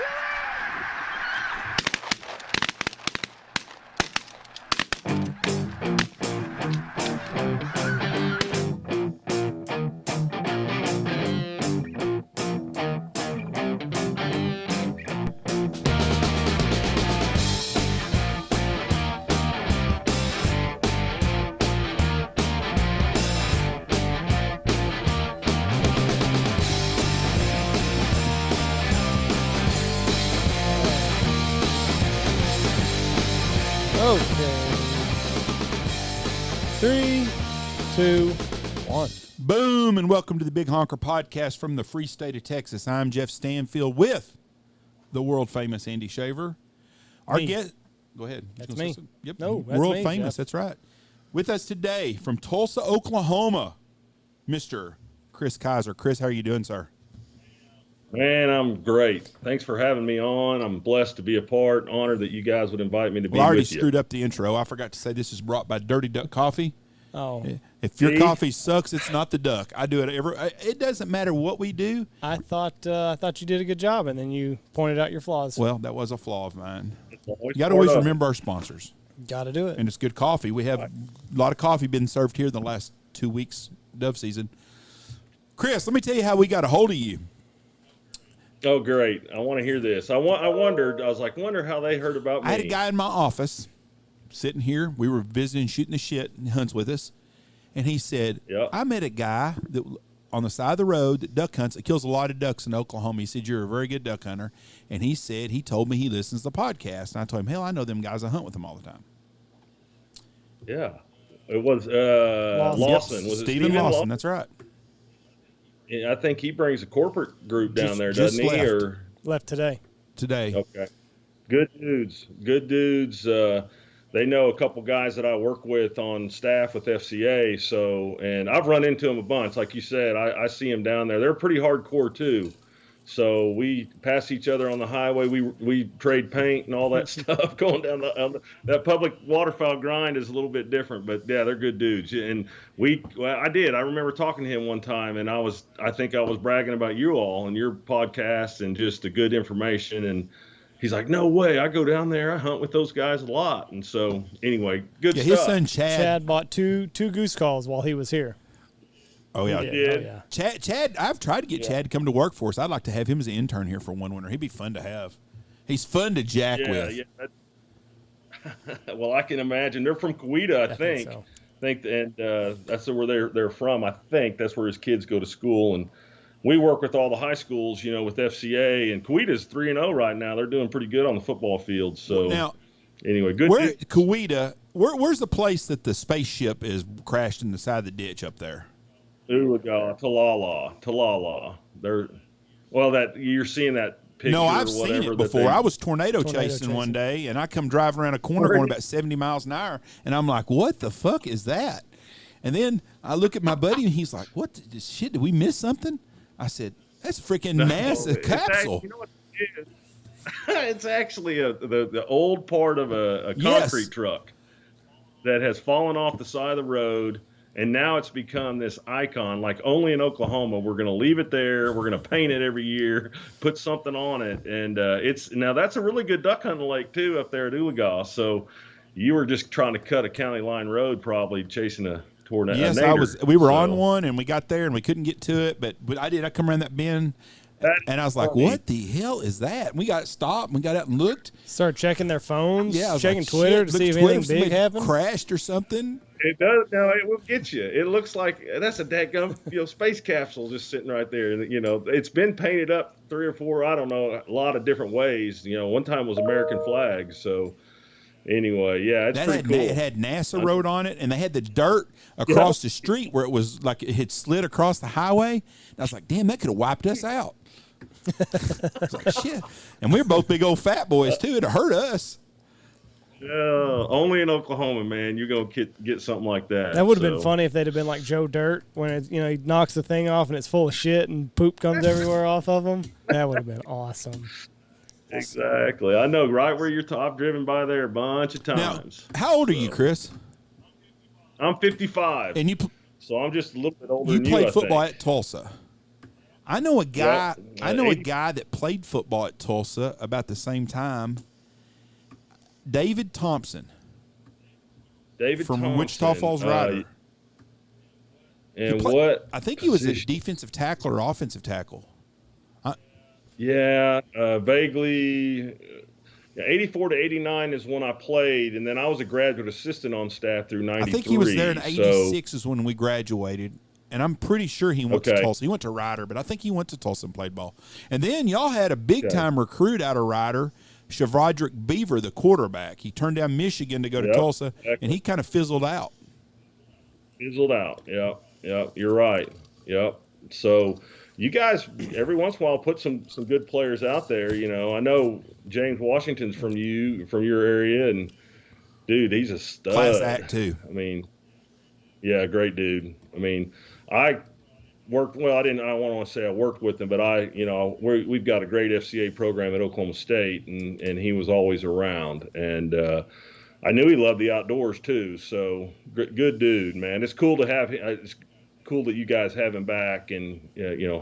Okay. 3, 2, 1. Boom, and welcome to the Big Honker podcast from the free state of Texas. I'm Jeff Stanfield with the world famous Andy Shaver. Our guest, go ahead. That's me. Yep. No, that's world me, famous. Jeff. That's right. With us today from Tulsa, Oklahoma, Mr. Chris Kaiser. Chris, how are you doing, sir? Man, I'm great. Thanks for having me on. I'm blessed to be a part. Honored that you guys would invite me to be Well, I already with you. screwed up the intro. I forgot to say this is brought by Dirty Duck Coffee. Oh, If your See? coffee sucks, it's not the duck. I do it it doesn't matter what we do. I thought you did a good job, and then you pointed out your flaws. Well, that was a flaw of mine. It's You got to always remember our sponsors. Got to do it. And it's good coffee. We have a lot of coffee been served here in the last 2 weeks, dove season. Chris, let me tell you how we got a hold of you. Oh, great. I want to hear this. I wonder how they heard about me. I had a guy in my office sitting here. We were visiting, shooting the shit, and he hunts with us. And he said, Yep. I met a guy that on the side of the road that duck hunts. It kills a lot of ducks in Oklahoma. He said, you're a very good duck hunter. And he said, he told me he listens to the podcast. And I told him, hell, I know them guys. I hunt with them all the time. Yeah. It was Lawson. Yep. Was it Stephen Lawson. That's right. I think he brings a corporate group down there, just doesn't he? left. Or Left today. Today. Okay. Good dudes. Good dudes. They know a couple guys that I work with on staff with FCA. So, and I've run into them a bunch. Like you said, I see them down there. They're pretty hardcore too. So we pass each other on the highway. We trade paint and all that stuff going down that public waterfowl grind is a little bit different, but yeah, they're good dudes. And I remember talking to him one time, and I think I was bragging about you all and your podcast and just the good information. And he's like, no way, I go down there, I hunt with those guys a lot. And so anyway, good stuff. His son Chad bought two goose calls while he was here. Oh yeah, He did. Oh, yeah. Chad. I've tried to get Chad to come to work for us. I'd like to have him as an intern here for one winter. He'd be fun to have. He's fun to jack with. Yeah. Well, I can imagine. They're from Coweta, I think. So. And that's where they're from. I think that's where his kids go to school. And we work with all the high schools, with FCA. And Coweta's 3-0 right now. They're doing pretty good on the football field. So Now, anyway, good. Coweta? Where's the place that the spaceship is crashed in the side of the ditch up there? Talala. You're seeing that picture. No, I've or seen whatever it before. I was tornado chasing one day, and I come driving around a corner going about 70 miles an hour, and I'm like, what the fuck is that? And then I look at my buddy, and he's like, what the shit? Did we miss something? I said, that's freaking massive capsule. You know what it is? It's actually the old part of a concrete truck that has fallen off the side of the road. And now it's become this icon, like only in Oklahoma. We're going to leave it there. We're going to paint it every year, put something on it. And that's a really good duck hunting lake too up there at Oologah. So you were just trying to cut a county line road, probably chasing a tornado. Yes, we were on one and we got there and we couldn't get to it, but I did. I come around that bend and I was like, what the hell is that? And we got stopped and we got out and looked. Started checking their phones, checking like, Twitter to see if anything big happened. Crashed or something. It does. No, it will get you. It looks like that's a dadgum, space capsule just sitting right there. It's been painted up 3 or 4, I don't know, a lot of different ways. One time was American flags. So anyway, yeah, it's pretty cool. It had NASA wrote on it, and they had the dirt across the street where it was like it had slid across the highway. And I was like, damn, that could have wiped us out. I was like, shit. And we were both big old fat boys too. It'd hurt us. Only in Oklahoma, man. You're gonna get something like that. That would have been funny if they'd have been like Joe Dirt when he knocks the thing off and it's full of shit and poop comes everywhere off of him. That would have been awesome. Exactly. I know right where you're. I've driven by there a bunch of times. Now, how old are you, Chris? I'm 55. And so I'm just a little bit older you than you. played football at Tulsa. I know a guy. Yep. I know a guy that played football at Tulsa about the same time. David Thompson. David from Thompson, Wichita Falls Rider. And what? I think he was a defensive tackle or offensive tackle. Vaguely. 84 to 89 is when I played, and then I was a graduate assistant on staff through 93. I think he was there in 86 is when we graduated, and I'm pretty sure he went to Tulsa. He went to Rider, but I think he went to Tulsa and played ball. And then y'all had a big-time recruit out of Rider, Shavrodrick Beaver, the quarterback. He turned down Michigan to go to Tulsa, and he kind of fizzled out. Yep. You're right. Yep. So you guys, every once in a while, put some good players out there. You know, I know James Washington's from your area, and dude, he's a stud. Class act too. I mean, yeah, great dude. I mean, I worked. Well, I don't want to say I worked with him, but we've got a great FCA program at Oklahoma State, and he was always around, and I knew he loved the outdoors too. So good dude, man. It's cool to have. It's cool that you guys have him back and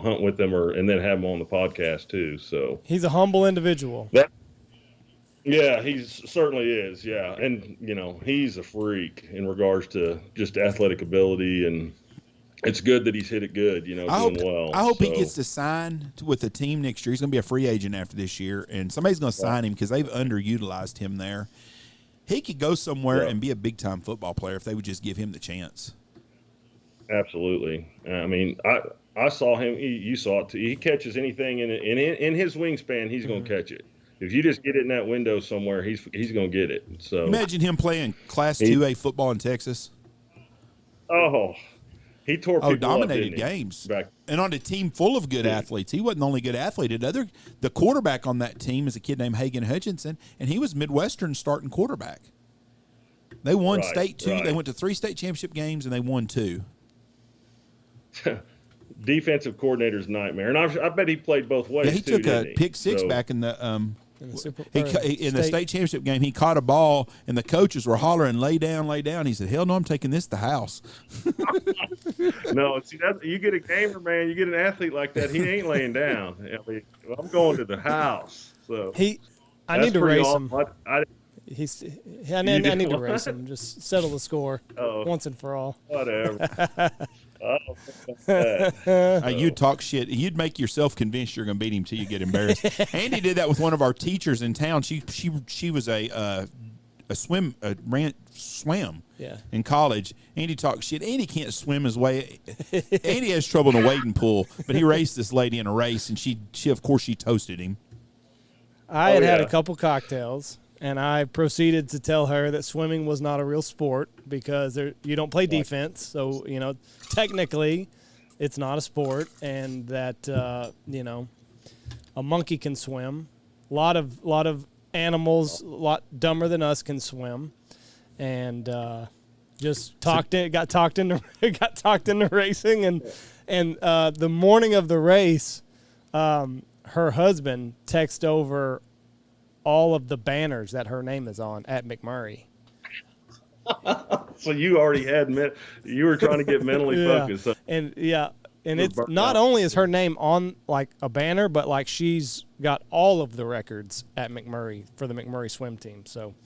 hunt with him and then have him on the podcast too. So he's a humble individual. Yeah, he certainly is. Yeah, and he's a freak in regards to just athletic ability, and it's good that he's hit it good. Doing well. I hope he gets to sign with the team next year. He's going to be a free agent after this year, and somebody's going to sign him because they've underutilized him there. He could go somewhere and be a big-time football player if they would just give him the chance. Absolutely. I mean, I saw him. You saw it too. He catches anything in his wingspan. He's going to catch it. If you just get it in that window somewhere, he's going to get it. So imagine him playing Class 2A football in Texas. Oh, he tore people dominated up, games. Back. And on a team full of good athletes. He wasn't the only good athlete. The quarterback on that team is a kid named Hagan Hutchinson, and he was Midwestern starting quarterback. They won state 2. They went to 3 state championship games, and they won 2. Defensive coordinator's nightmare, and I bet he played both ways. Yeah, he took a pick six back in the the state championship game. He caught a ball, and the coaches were hollering, "Lay down, lay down." He said, "Hell no, I'm taking this to the house." No, see that you get a gamer, man. You get an athlete like that, he ain't laying down. I mean, I'm going to the house. So I need to race him. I need to race him. Just settle the score once and for all. Whatever. You'd talk shit. You'd make yourself convinced you're going to beat him till you get embarrassed. Andy did that with one of our teachers in town. She was a swim in college. Andy talked shit. Andy can't swim his way. Andy has trouble in a wading pool, but he raced this lady in a race, and she of course she toasted him. I had a couple cocktails, and I proceeded to tell her that swimming was not a real sport because you don't play defense. So, technically it's not a sport, and that, a monkey can swim. A lot of animals, a lot dumber than us, can swim. And got talked into racing. And the morning of the race, her husband texted over all of the banners that her name is on at McMurray. So you already you were trying to get mentally focused. So. And it's not only is her name on like a banner, but like she's got all of the records at McMurray for the McMurray swim team. So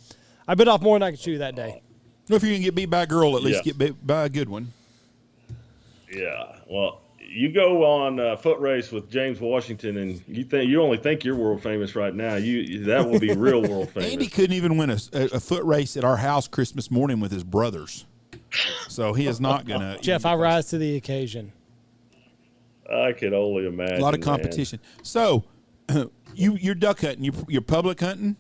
I bit off more than I could chew that day. Well, if you can get beat by a girl, at least get beat by a good one. Yeah. Well, you go on foot race with James Washington, and you only think you're world famous right now. That will be real world famous. Andy couldn't even win a foot race at our house Christmas morning with his brothers, so he is not gonna. Jeff, I rise to the occasion. I can only imagine. A lot of competition. Man. So, you're duck hunting. You're public hunting.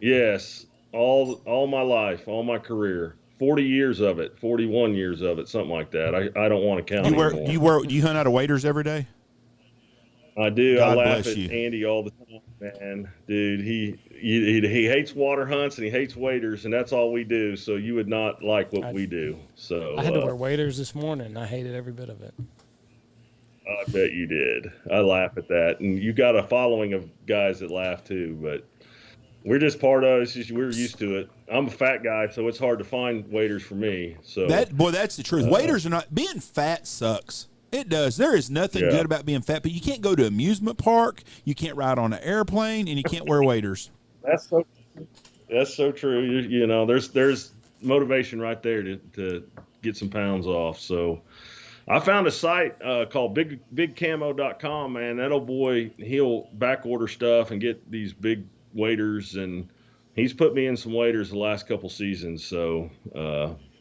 Yes, all my life, all my career. 40 years of it, 41 years of it, something like that. I don't want to count anymore. Do you hunt out of waders every day? I do. God I laugh at you. Andy all the time, man. Dude, he hates water hunts and he hates waders, and that's all we do. So you would not like what we do. So I had to wear waders this morning. I hated every bit of it. I bet you did. I laugh at that, and you got a following of guys that laugh too, but. We're just part of it. We're used to it. I'm a fat guy, so it's hard to find waders for me. So that's the truth. Waders are not. Being fat sucks. It does. There is nothing good about being fat, but you can't go to an amusement park, you can't ride on an airplane, and you can't wear waders. That's so true. You know, there's motivation right there to get some pounds off. So I found a site called bigcamo.com, man. That old boy, he'll back order stuff and get these big waders, and he's put me in some waders the last couple seasons. So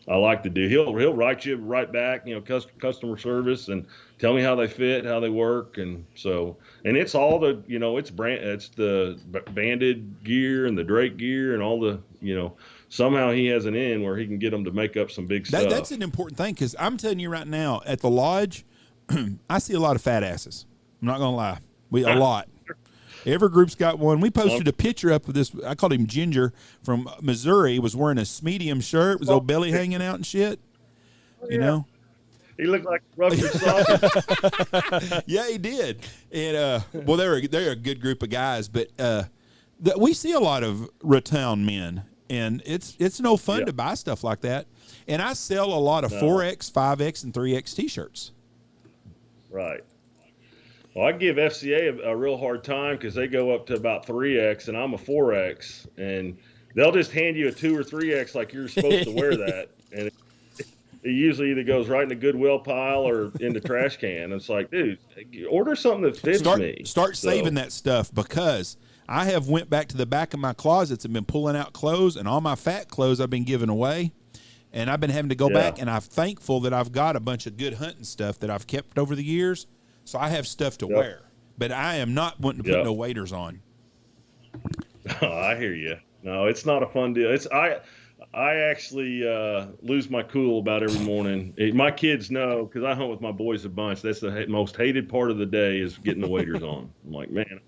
I like to do. He'll write you right back, you know, customer service, and tell me how they fit, how they work, and so, and it's all the, you know, it's the banded gear and the Drake gear and all the, you know, somehow he has an in where he can get them to make up some big stuff. That's an important thing, because I'm telling you right now, at the lodge, I see a lot of fat asses. I'm not gonna lie, a lot. Every group's got one. We posted a picture up of this. I called him Ginger from Missouri. He was wearing a medium shirt, with his old belly hanging out and shit. You know, he looked like Russian sausage. Yeah, he did. And well, they're a good group of guys, but we see a lot of Ratown men, and it's no fun to buy stuff like that. And I sell a lot of 4X, 5X, and 3X T-shirts. Right. Well, I give FCA a real hard time because they go up to about 3X, and I'm a 4X, and they'll just hand you a 2 or 3X like you're supposed to wear that, and it usually either goes right in the Goodwill pile or in the trash can. It's like, dude, order something that fits me. Start saving that stuff, because I have went back to the back of my closets and been pulling out clothes, and all my fat clothes I've been giving away, and I've been having to go back, and I'm thankful that I've got a bunch of good hunting stuff that I've kept over the years. So I have stuff to wear, but I am not wanting to put no waders on. Oh, I hear you. No, it's not a fun deal. I actually lose my cool about every morning. My kids know, because I hunt with my boys a bunch. That's the most hated part of the day, is getting the waders on. I'm like, man,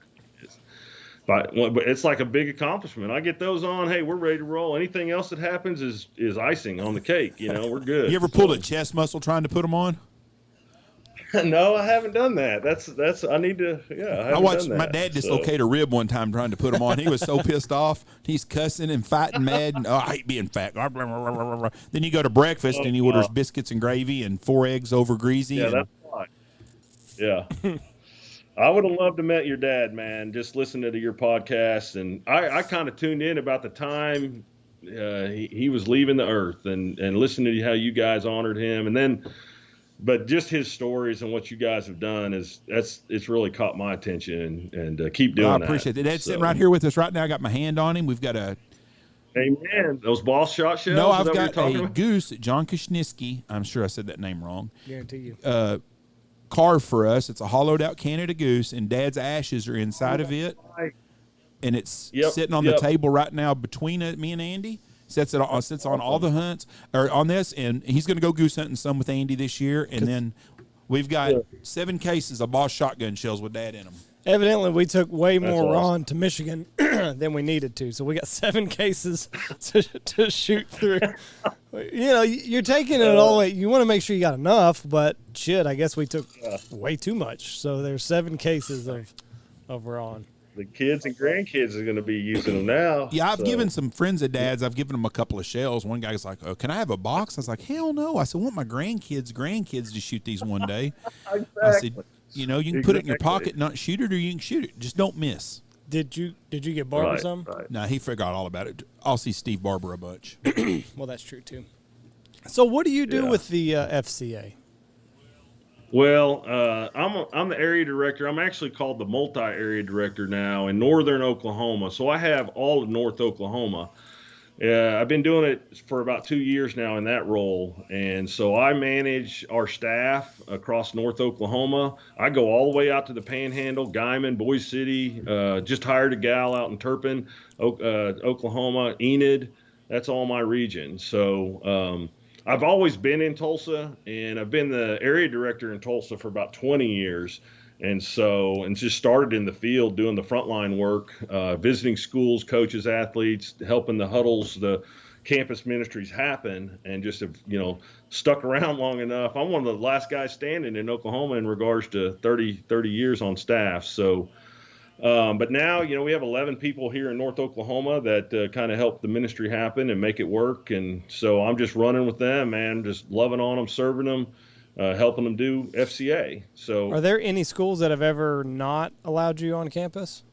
but it's like a big accomplishment. I get those on. Hey, we're ready to roll. Anything else that happens is icing on the cake. You know, we're good. You ever pulled a chest muscle trying to put them on? No, I haven't done that. That's I need to. I watched my dad dislocate a rib one time trying to put them on. He was so pissed off. He's cussing and fighting mad. And, I hate being fat. Then you go to breakfast and he orders biscuits and gravy and 4 eggs over greasy. Yeah, that's fine. Yeah. I would have loved to met your dad, man. Just listening to your podcast, and I kind of tuned in about the time he was leaving the earth, and listening to how you guys honored him, and then. But just his stories and what you guys have done it's really caught my attention, and keep doing that. I appreciate it. Dad's sitting right here with us right now. I got my hand on him. We've got a. Amen. Those ball shot shells. No, I've got a goose that John Kushniski. I'm sure I said that name wrong. Guarantee you. Carved for us. It's a hollowed out Canada goose, and Dad's ashes are inside of it, and it's sitting on the table right now between me and Andy. Sits on all the hunts, or on this, and he's going to go goose hunting some with Andy this year, and then we've got 7 cases of Boss shotgun shells with Dad in them. Evidently, we took way more Ron to Michigan than we needed to, so we got 7 cases to shoot through. You know, you're taking it all away. You want to make sure you got enough, but shit, I guess we took way too much. So there's 7 cases of Ron. The kids and grandkids are going to be using them now. Yeah, I've given some friends of Dad's, I've given them a couple of shells. One guy's like, "Oh, can I have a box?" I was like, "Hell no." I said, "I want my grandkids to shoot these one day." Exactly. I said, "You know, you can put it in your pocket and not shoot it, or you can shoot it. Just don't miss." Did you get Barber some? Right. No, he forgot all about it. I'll see Steve Barber a bunch. Well, that's true too. So what do you do with the FCA? Well, I'm the area director. I'm actually called the multi-area director now in northern Oklahoma. So I have all of North Oklahoma. I've been doing it for about 2 years now in that role. And so I manage our staff across North Oklahoma. I go all the way out to the Panhandle, Guymon, Boise City, just hired a gal out in Turpin, Oklahoma, Enid. That's all my region. So, I've always been in Tulsa, and I've been the area director in Tulsa for about 20 years. And just started in the field doing the frontline work, visiting schools, coaches, athletes, helping the huddles, the campus ministries happen, and just have, stuck around long enough. I'm one of the last guys standing in Oklahoma in regards to 30 years on staff. So, but now, we have 11 people here in North Oklahoma that kind of help the ministry happen and make it work. And so I'm just running with them, man, just loving on them, serving them, helping them do FCA. So, are there any schools that have ever not allowed you on campus?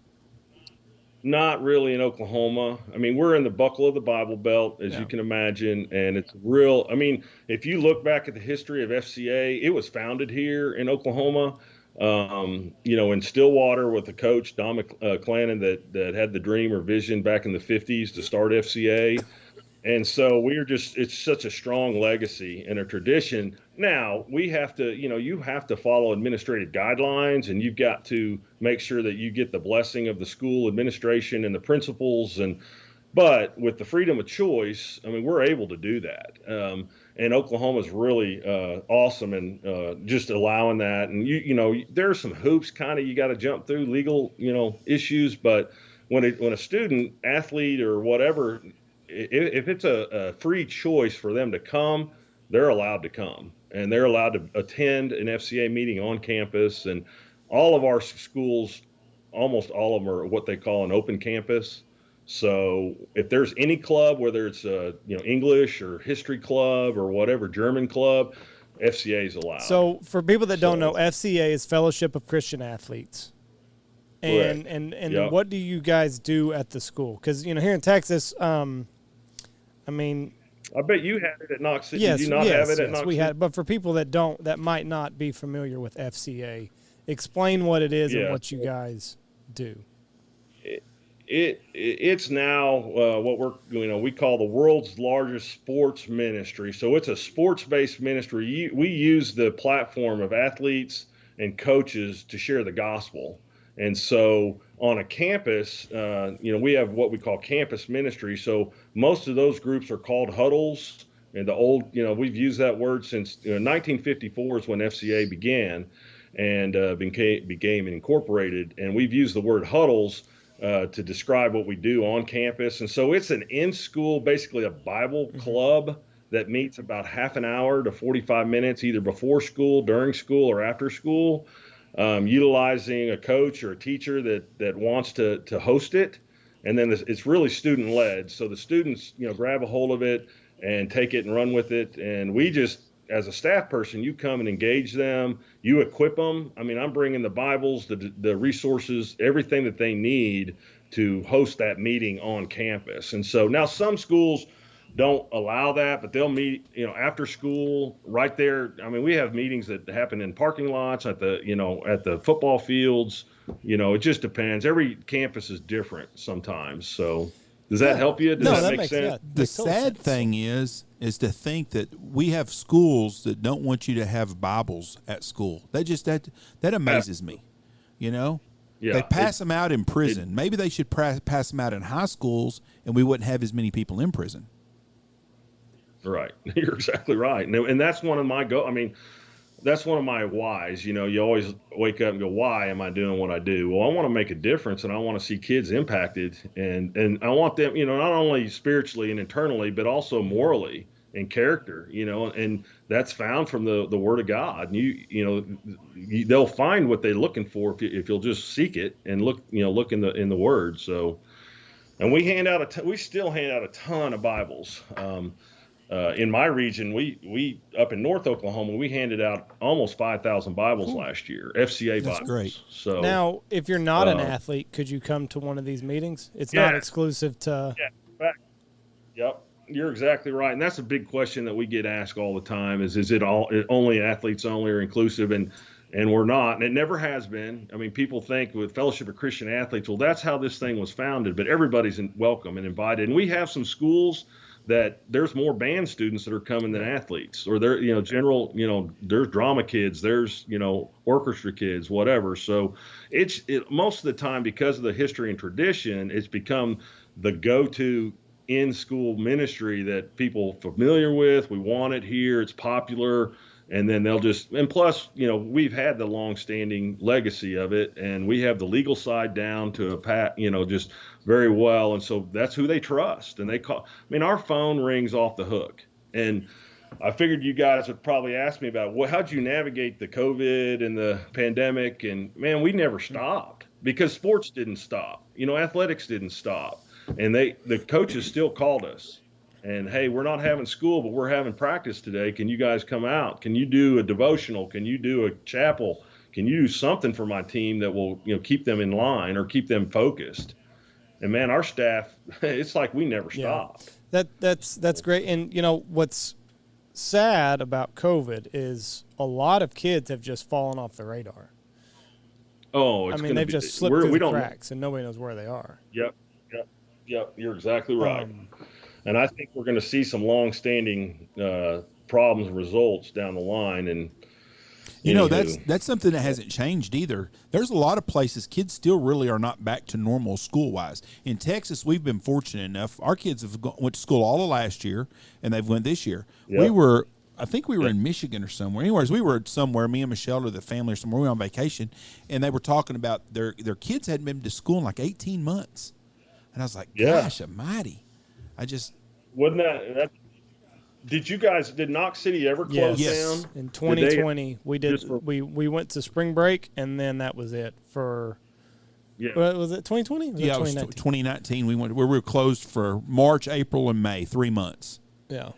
not really in Oklahoma. I mean, we're in the buckle of the Bible Belt, as you can imagine, and it's real. I mean, if you look back at the history of FCA, it was founded here in Oklahoma. In Stillwater with the coach Don McClannon that had the dream or vision back in the 50s to start FCA. And so it's such a strong legacy and a tradition. Now we have to, you have to follow administrative guidelines, and you've got to make sure that you get the blessing of the school administration and the principals. But with the freedom of choice, I mean, we're able to do that. And Oklahoma's really awesome and just allowing that. And there are some hoops kind of you got to jump through, legal, issues. But when a student, athlete, or whatever, if it's a free choice for them to come, they're allowed to come, and they're allowed to attend an FCA meeting on campus. And all of our schools, almost all of them, are what they call an open campus. So if there's any club, whether it's English or history club or whatever, German club, FCA is allowed. So for people that don't know, FCA is Fellowship of Christian Athletes. And Yep. What do you guys do at the school? Because here in Texas, I bet you had it at Knox City. Yes, Did you not have it at Knox we City? had. But for people that might not be familiar with FCA, explain what it is and what you guys do. It's now what we call the world's largest sports ministry. So it's a sports-based ministry. We use the platform of athletes and coaches to share the gospel. And so on a campus, we have what we call campus ministry. So most of those groups are called huddles. And we've used that word since 1954 is when FCA began and became incorporated. And we've used the word huddles to describe what we do on campus. And so it's an in-school, basically a Bible club that meets about half an hour to 45 minutes, either before school, during school, or after school. Utilizing a coach or a teacher that wants to host it. And then it's really student led. So the students, grab a hold of it and take it and run with it. And we just, as a staff person, you come and engage them, you equip them. I mean, I'm bringing the Bibles, the resources, everything that they need to host that meeting on campus. And so now some schools don't allow that, but they'll meet, after school right there. I mean, we have meetings that happen in parking lots, at the football fields. It just depends. Every campus is different sometimes. So does that help you? Does that make sense? The sad thing is to think that we have schools that don't want you to have Bibles at school. That amazes me. Yeah, they pass them out in prison. Maybe they should pass them out in high schools, and we wouldn't have as many people in prison. Right. You're exactly right. And that's one of my that's one of my whys. You always wake up and go, why am I doing what I do? Well, I want to make a difference, and I want to see kids impacted, and I want them, not only spiritually and internally, but also morally and character, and that's found from the Word of God. They'll find what they're looking for if you'll just seek it and look in the Word. So, and we still hand out a ton of Bibles. In my region, we up in North Oklahoma, we handed out almost 5,000 Bibles last year, FCA Bibles. That's great. So now, if you're not an athlete, could you come to one of these meetings? It's not exclusive to. Yeah. Yep. You're exactly right, and that's a big question that we get asked all the time: is it only athletes only or inclusive? And we're not, and it never has been. I mean, people think with Fellowship of Christian Athletes, well, that's how this thing was founded. But everybody's welcome and invited, and we have some schools that there's more band students that are coming than athletes, or there, there's drama kids, there's, orchestra kids, whatever. So most of the time, because of the history and tradition, it's become the go-to in-school ministry that people familiar with. We want it here. It's popular. And then and plus, we've had the long-standing legacy of it, and we have the legal side down to a pat, just very well. And so that's who they trust. And they call. I mean, our phone rings off the hook. And I figured you guys would probably ask me about, how'd you navigate the COVID and the pandemic? And man, we never stopped because sports didn't stop. Athletics didn't stop, and the coaches still called us. and hey, we're not having school, but we're having practice today. Can you guys come out? Can you do a devotional? Can you do a chapel? Can you do something for my team that will, keep them in line or keep them focused? And man, our staff, it's like we never stop. That's great. And what's sad about COVID is a lot of kids have just fallen off the radar. Oh, they've just slipped through the cracks, and nobody knows where they are. Yep. You're exactly right. And I think we're going to see some long-standing problems and results down the line. And that's something that hasn't changed either. There's a lot of places kids still really are not back to normal school-wise. In Texas, we've been fortunate enough. Our kids went to school all of last year, and they've went this year. Yep. I think we were in Michigan or somewhere. Anyways, we were somewhere, me and Michelle or the family or somewhere. We were on vacation, and they were talking about their kids hadn't been to school in like 18 months. And I was like, gosh almighty. Wasn't that did Knox City ever close down? In 2020, we did. We went to spring break, and then that was it for. Yeah. Was it 2020? Yeah, it was 2019. We were closed for March, April, and May, 3 months. Yeah.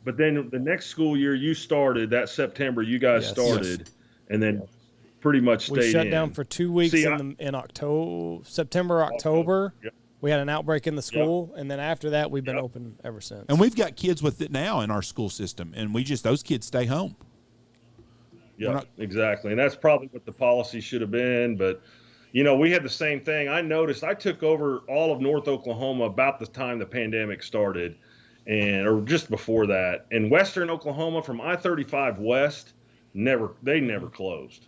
But then the next school year you started, that September, you guys started, and then pretty much stayed in. We shut down for 2 weeks in September, October. Yep. We had an outbreak in the school, and then after that, we've been open ever since. And we've got kids with it now in our school system, and those kids stay home. Yeah, exactly. And that's probably what the policy should have been. But, we had the same thing. I noticed I took over all of North Oklahoma about the time the pandemic started, or just before that. And Western Oklahoma from I-35 West, they never closed.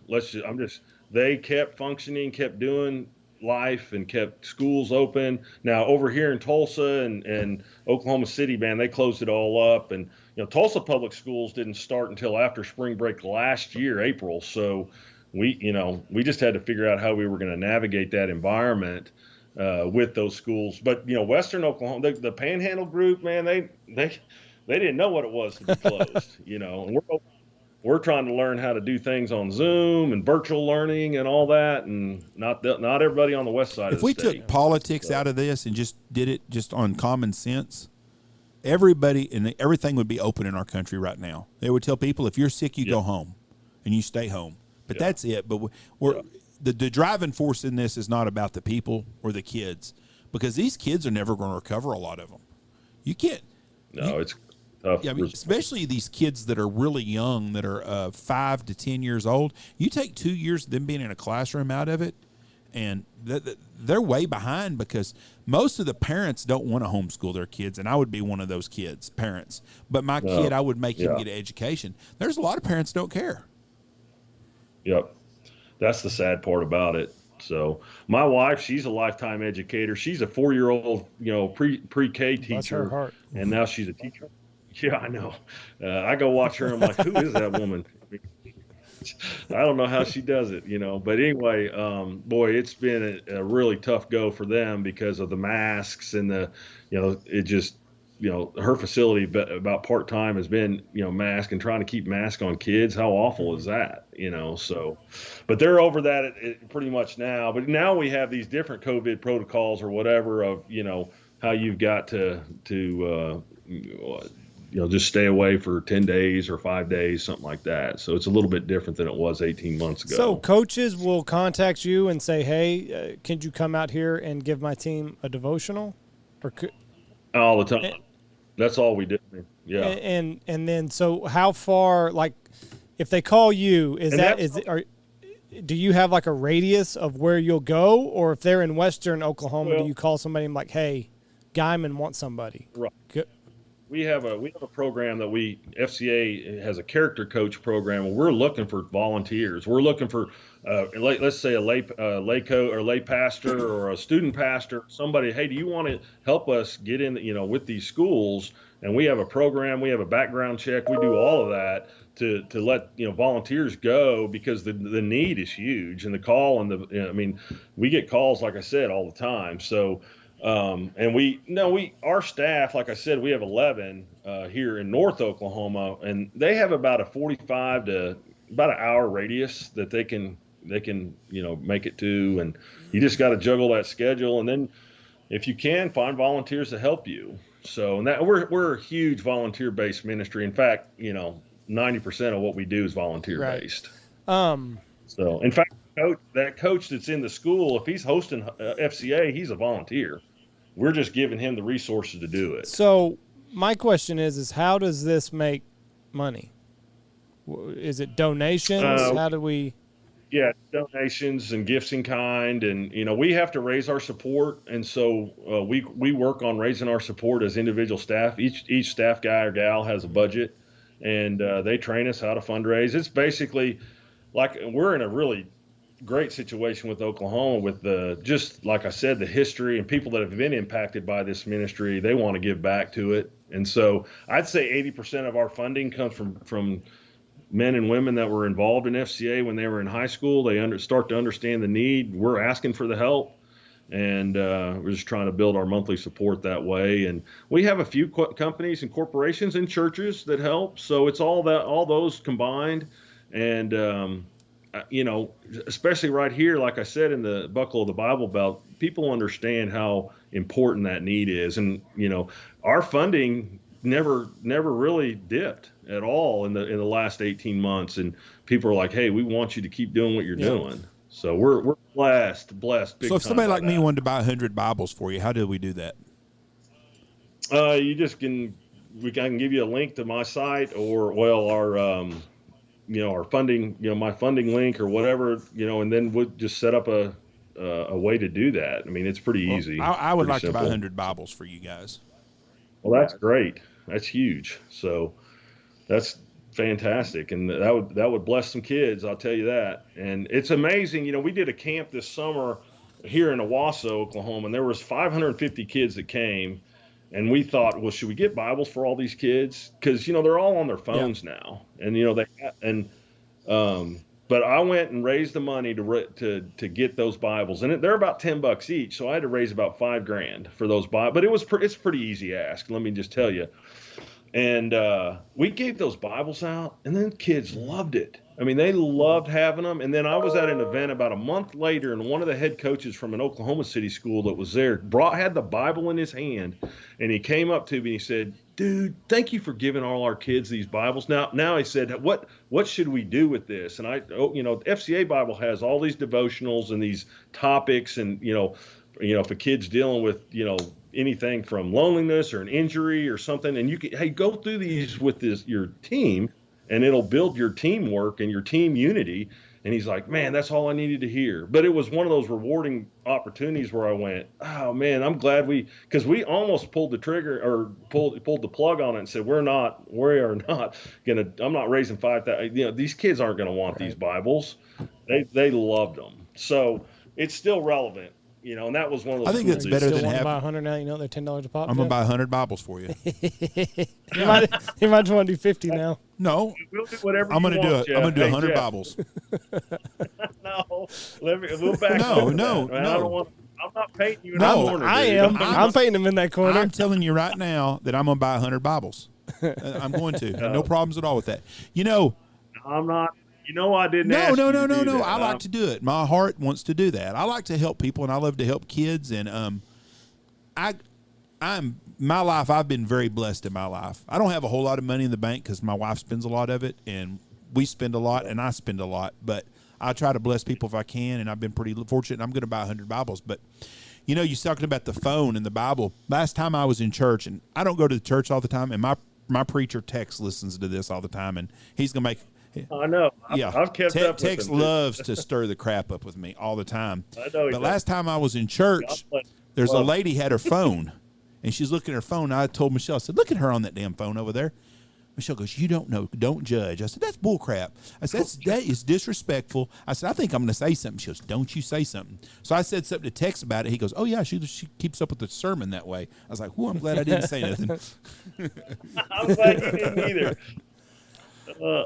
They kept functioning, kept doing life, and kept schools open. Now over here in Tulsa and Oklahoma City, man, they closed it all up. And Tulsa public schools didn't start until after spring break last year, April. So we just had to figure out how we were going to navigate that environment with those schools. But Western Oklahoma, the Panhandle group, man, they didn't know what it was to be closed. And we're trying to learn how to do things on Zoom and virtual learning and all that, and not everybody on the west side of the state. If we took politics out of this and just did it just on common sense, everybody and everything would be open in our country right now. They would tell people, if you're sick, you go home and you stay home. But that's it. But the driving force in this is not about the people or the kids, because these kids are never going to recover, a lot of them. You can't. No, it's tough. Yeah, especially these kids that are really young, that are 5 to 10 years old. You take 2 years of them being in a classroom out of it, and they're way behind, because most of the parents don't want to homeschool their kids, and I would be one of those parents. But my kid, I would make him get an education. There's a lot of parents don't care. Yep. That's the sad part about it. So my wife, she's a lifetime educator. She's a 4-year-old, pre-K teacher. Bless her heart. And now she's a teacher. Yeah, I know. I go watch her. I'm like, who is that woman? I don't know how she does it, But anyway, boy, it's been a really tough go for them because of the masks and it just, her facility about part-time has been, mask and trying to keep mask on kids. How awful is that, So, but they're over that pretty much now. But now we have these different COVID protocols or whatever of, how you've got to just stay away for 10 days or 5 days, something like that. So it's a little bit different than it was 18 months ago. So coaches will contact you and say, hey, can you come out here and give my team a devotional? All the time. That's all we did. Yeah. And then, so how far, like, if they call you, do you have like a radius of where you'll go? Or if they're in Western Oklahoma, do you call somebody and like, hey, Guyman wants somebody? Right. We have a program that FCA has a character coach program, and we're looking for volunteers. We're looking for, let's say a lay pastor or a student pastor, somebody, hey, do you want to help us get in, with these schools? And we have a program, we have a background check, we do all of that to let, volunteers go, because the need is huge, and the call and we get calls, like I said, all the time. So, and our staff, like I said, we have 11 here in North Oklahoma, and they have about a 45 to about an hour radius that they can make it to, and you just got to juggle that schedule, and then if you can, find volunteers to help you. So, and that we're a huge volunteer-based ministry. In fact, 90% of what we do is volunteer-based. Right. So, in fact, that coach that's in the school, if he's hosting FCA, he's a volunteer. We're just giving him the resources to do it. So, my question is how does this make money? Is it donations? How do we? Yeah, donations and gifts in kind, and we have to raise our support, and so we work on raising our support as individual staff. Each staff guy or gal has a budget, and they train us how to fundraise. It's basically like we're in a really great situation with Oklahoma, with just like I said, the history and people that have been impacted by this ministry. They want to give back to it, and so I'd say 80% of our funding comes from men and women that were involved in FCA when they were in high school. They start to understand the need. We're asking for the help, and we're just trying to build our monthly support that way. And we have a few companies and corporations and churches that help. So it's all those combined. And, especially right here, like I said, in the buckle of the Bible Belt, people understand how important that need is. And, our funding never really dipped at all in the last 18 months, and people are like, hey, we want you to keep doing what you're doing. So we're blessed big So if time somebody like me that. wanted to buy 100 Bibles for you, how do we do that? You just I can give you a link to my site, or our funding, my funding link or whatever, and then we'll just set up a way to do that. I mean, it's pretty easy. I would like simple. to buy 100 Bibles for you guys. Well, that's great. That's huge. So that's fantastic. And that would bless some kids. I'll tell you that. And it's amazing. We did a camp this summer here in Owasso, Oklahoma, and there was 550 kids that came. And we thought, well, should we get Bibles for all these kids? Because, they're all on their phones now. And, but I went and raised the money to get those Bibles, and they're about $10 each. So I had to raise about $5,000 for those Bibles, but it's pretty easy ask. Let me just tell you. And we gave those Bibles out, and then kids loved it. I mean, they loved having them. And then I was at an event about a month later, and one of the head coaches from an Oklahoma City school that was there had the Bible in his hand, and he came up to me and he said, dude, thank you for giving all our kids these Bibles. Now he said, what should we do with this? And FCA Bible has all these devotionals and these topics, and if a kid's dealing with anything from loneliness or an injury or something, and you can go through these with your team, and it'll build your teamwork and your team unity. And he's like, man, that's all I needed to hear. But it was one of those rewarding opportunities where I went, oh man, I'm glad because we almost pulled the trigger or pulled the plug on it and said, we are not gonna, I'm not raising 5,000. These kids aren't gonna want these Bibles. They loved them. So it's still relevant. And that was one of those. I think it's better than having. Buy 100 now. They're $10 a pop. I'm gonna buy 100 Bibles for you. You might just want to do 50 now. No, we'll do whatever. I'm gonna do it. I'm gonna do 100 Jeff. Bibles. No, we'll back. No. I'm not painting you in No, that corner. I dude. am. I'm painting them in that corner. I'm telling you right now that I'm gonna buy 100 Bibles. I'm going to. No problems at all with that. I'm not. I didn't. No. ask you to do that. I like to do it. My heart wants to do that. I like to help people, and I love to help kids. And my life. I've been very blessed in my life. I don't have a whole lot of money in the bank because my wife spends a lot of it, and we spend a lot, and I spend a lot. But I try to bless people if I can, and I've been pretty fortunate. And I'm going to buy 100 Bibles. But you're talking about the phone and the Bible. Last time I was in church, and I don't go to the church all the time, and my preacher Tex listens to this all the time, and he's going to make. I know. I've kept up with Tex him. loves to stir the crap up with me all the time. I know. But last time I was in church, there's a lady had her phone, and she's looking at her phone. I told Michelle, I said, look at her on that damn phone over there. Michelle goes, you don't know. Don't judge. I said, that's bull crap. I said, that is disrespectful. I said, I think I'm going to say something. She goes, don't you say something. So I said something to Tex about it. He goes, oh, yeah, she keeps up with the sermon that way. I was like, I'm glad I didn't say nothing. I'm glad you didn't either.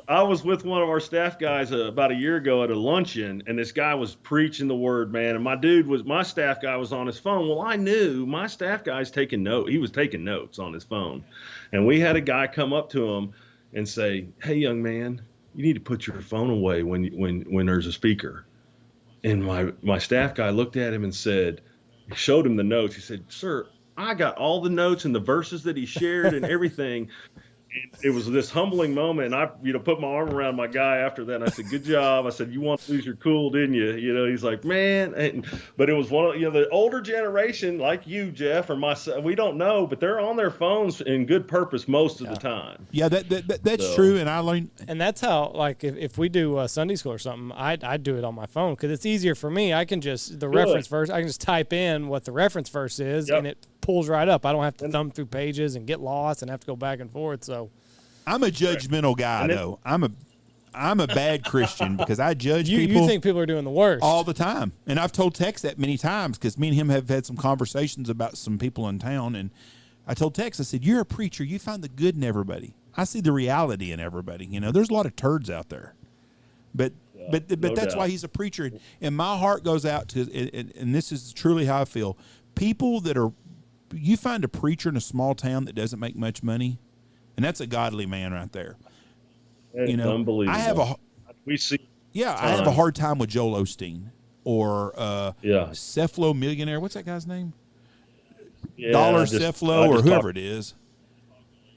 I was with one of our staff guys about a year ago at a luncheon, and this guy was preaching the word, man. And my staff guy was on his phone. Well, I knew my staff guy's taking note. He was taking notes on his phone. And we had a guy come up to him and say, hey, young man, you need to put your phone away when there's a speaker. And my staff guy looked at him and showed him the notes. He said, sir, I got all the notes and the verses that he shared and everything. It was this humbling moment. And I, put my arm around my guy after that. And I said, good job. I said, you want to lose your cool, didn't you? He's like, man. But it was one of, the older generation like you, Jeff, or myself. We don't know, but they're on their phones in good purpose most of the time. Yeah, that's true. And I learned. And that's how, like, if we do Sunday school or something, I do it on my phone because it's easier for me. I can just, reference verse, I can just type in what the reference verse is, and it pulls right up. I don't have to thumb through pages and get lost and have to go back and forth. So I'm a judgmental guy, though. I'm a bad Christian because I judge people. You think people are doing the worst all the time, and I've told Tex that many times because me and him have had some conversations about some people in town, and I told Tex, I said, "You're a preacher. You find the good in everybody. I see the reality in everybody. There's a lot of turds out there, but that's why he's a preacher, and my heart goes out to, and this is truly how I feel. People that are, you find a preacher in a small town that doesn't make much money. And that's a godly man right there. It's unbelievable. I have I have a hard time with Joel Osteen or Cephalo Millionaire. What's that guy's name? Dollar Cephalo or whoever it is.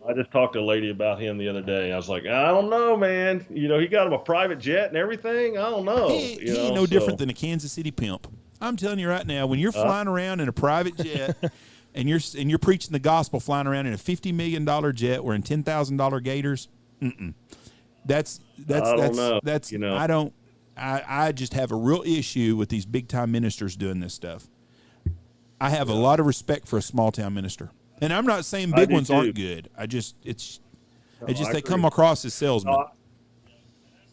I just talked to a lady about him the other day. I was like, I don't know, man. He got him a private jet and everything. I don't know. He ain't no different than a Kansas City pimp. I'm telling you right now, when you're flying around in a private jet. And you're preaching the gospel flying around in a $50 million jet wearing $10,000 gators. I just have a real issue with these big time ministers doing this stuff. I have a lot of respect for a small town minister, and I'm not saying big ones aren't good. They come across as salesmen.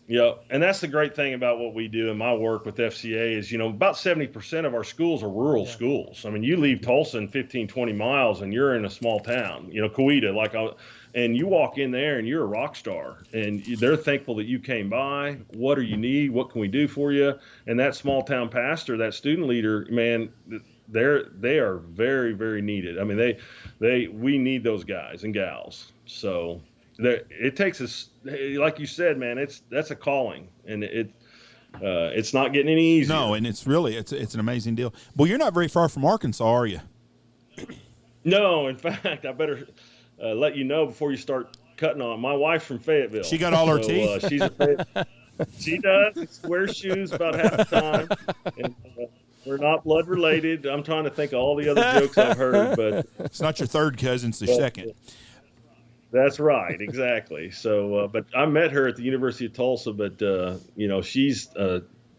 Yeah, and that's the great thing about what we do in my work with FCA is, about 70% of our schools are rural schools. I mean, you leave Tulsa in 15, 20 miles and you're in a small town, Coweta, and you walk in there and you're a rock star and they're thankful that you came by. What do you need? What can we do for you? And that small town pastor, that student leader, man, they are very, very needed. I mean, we need those guys and gals. So it takes us, like you said, man, that's a calling, and it's not getting any easier. No, and it's an amazing deal. Well, you're not very far from Arkansas, are you? No, in fact, I better let you know before you start cutting on. My wife's from Fayetteville. She got all her teeth. She does. She wears shoes about half the time. And, we're not blood related. I'm trying to think of all the other jokes I've heard, but it's not your third cousin; it's the second. That's right, exactly. So, but I met her at the University of Tulsa, but, she's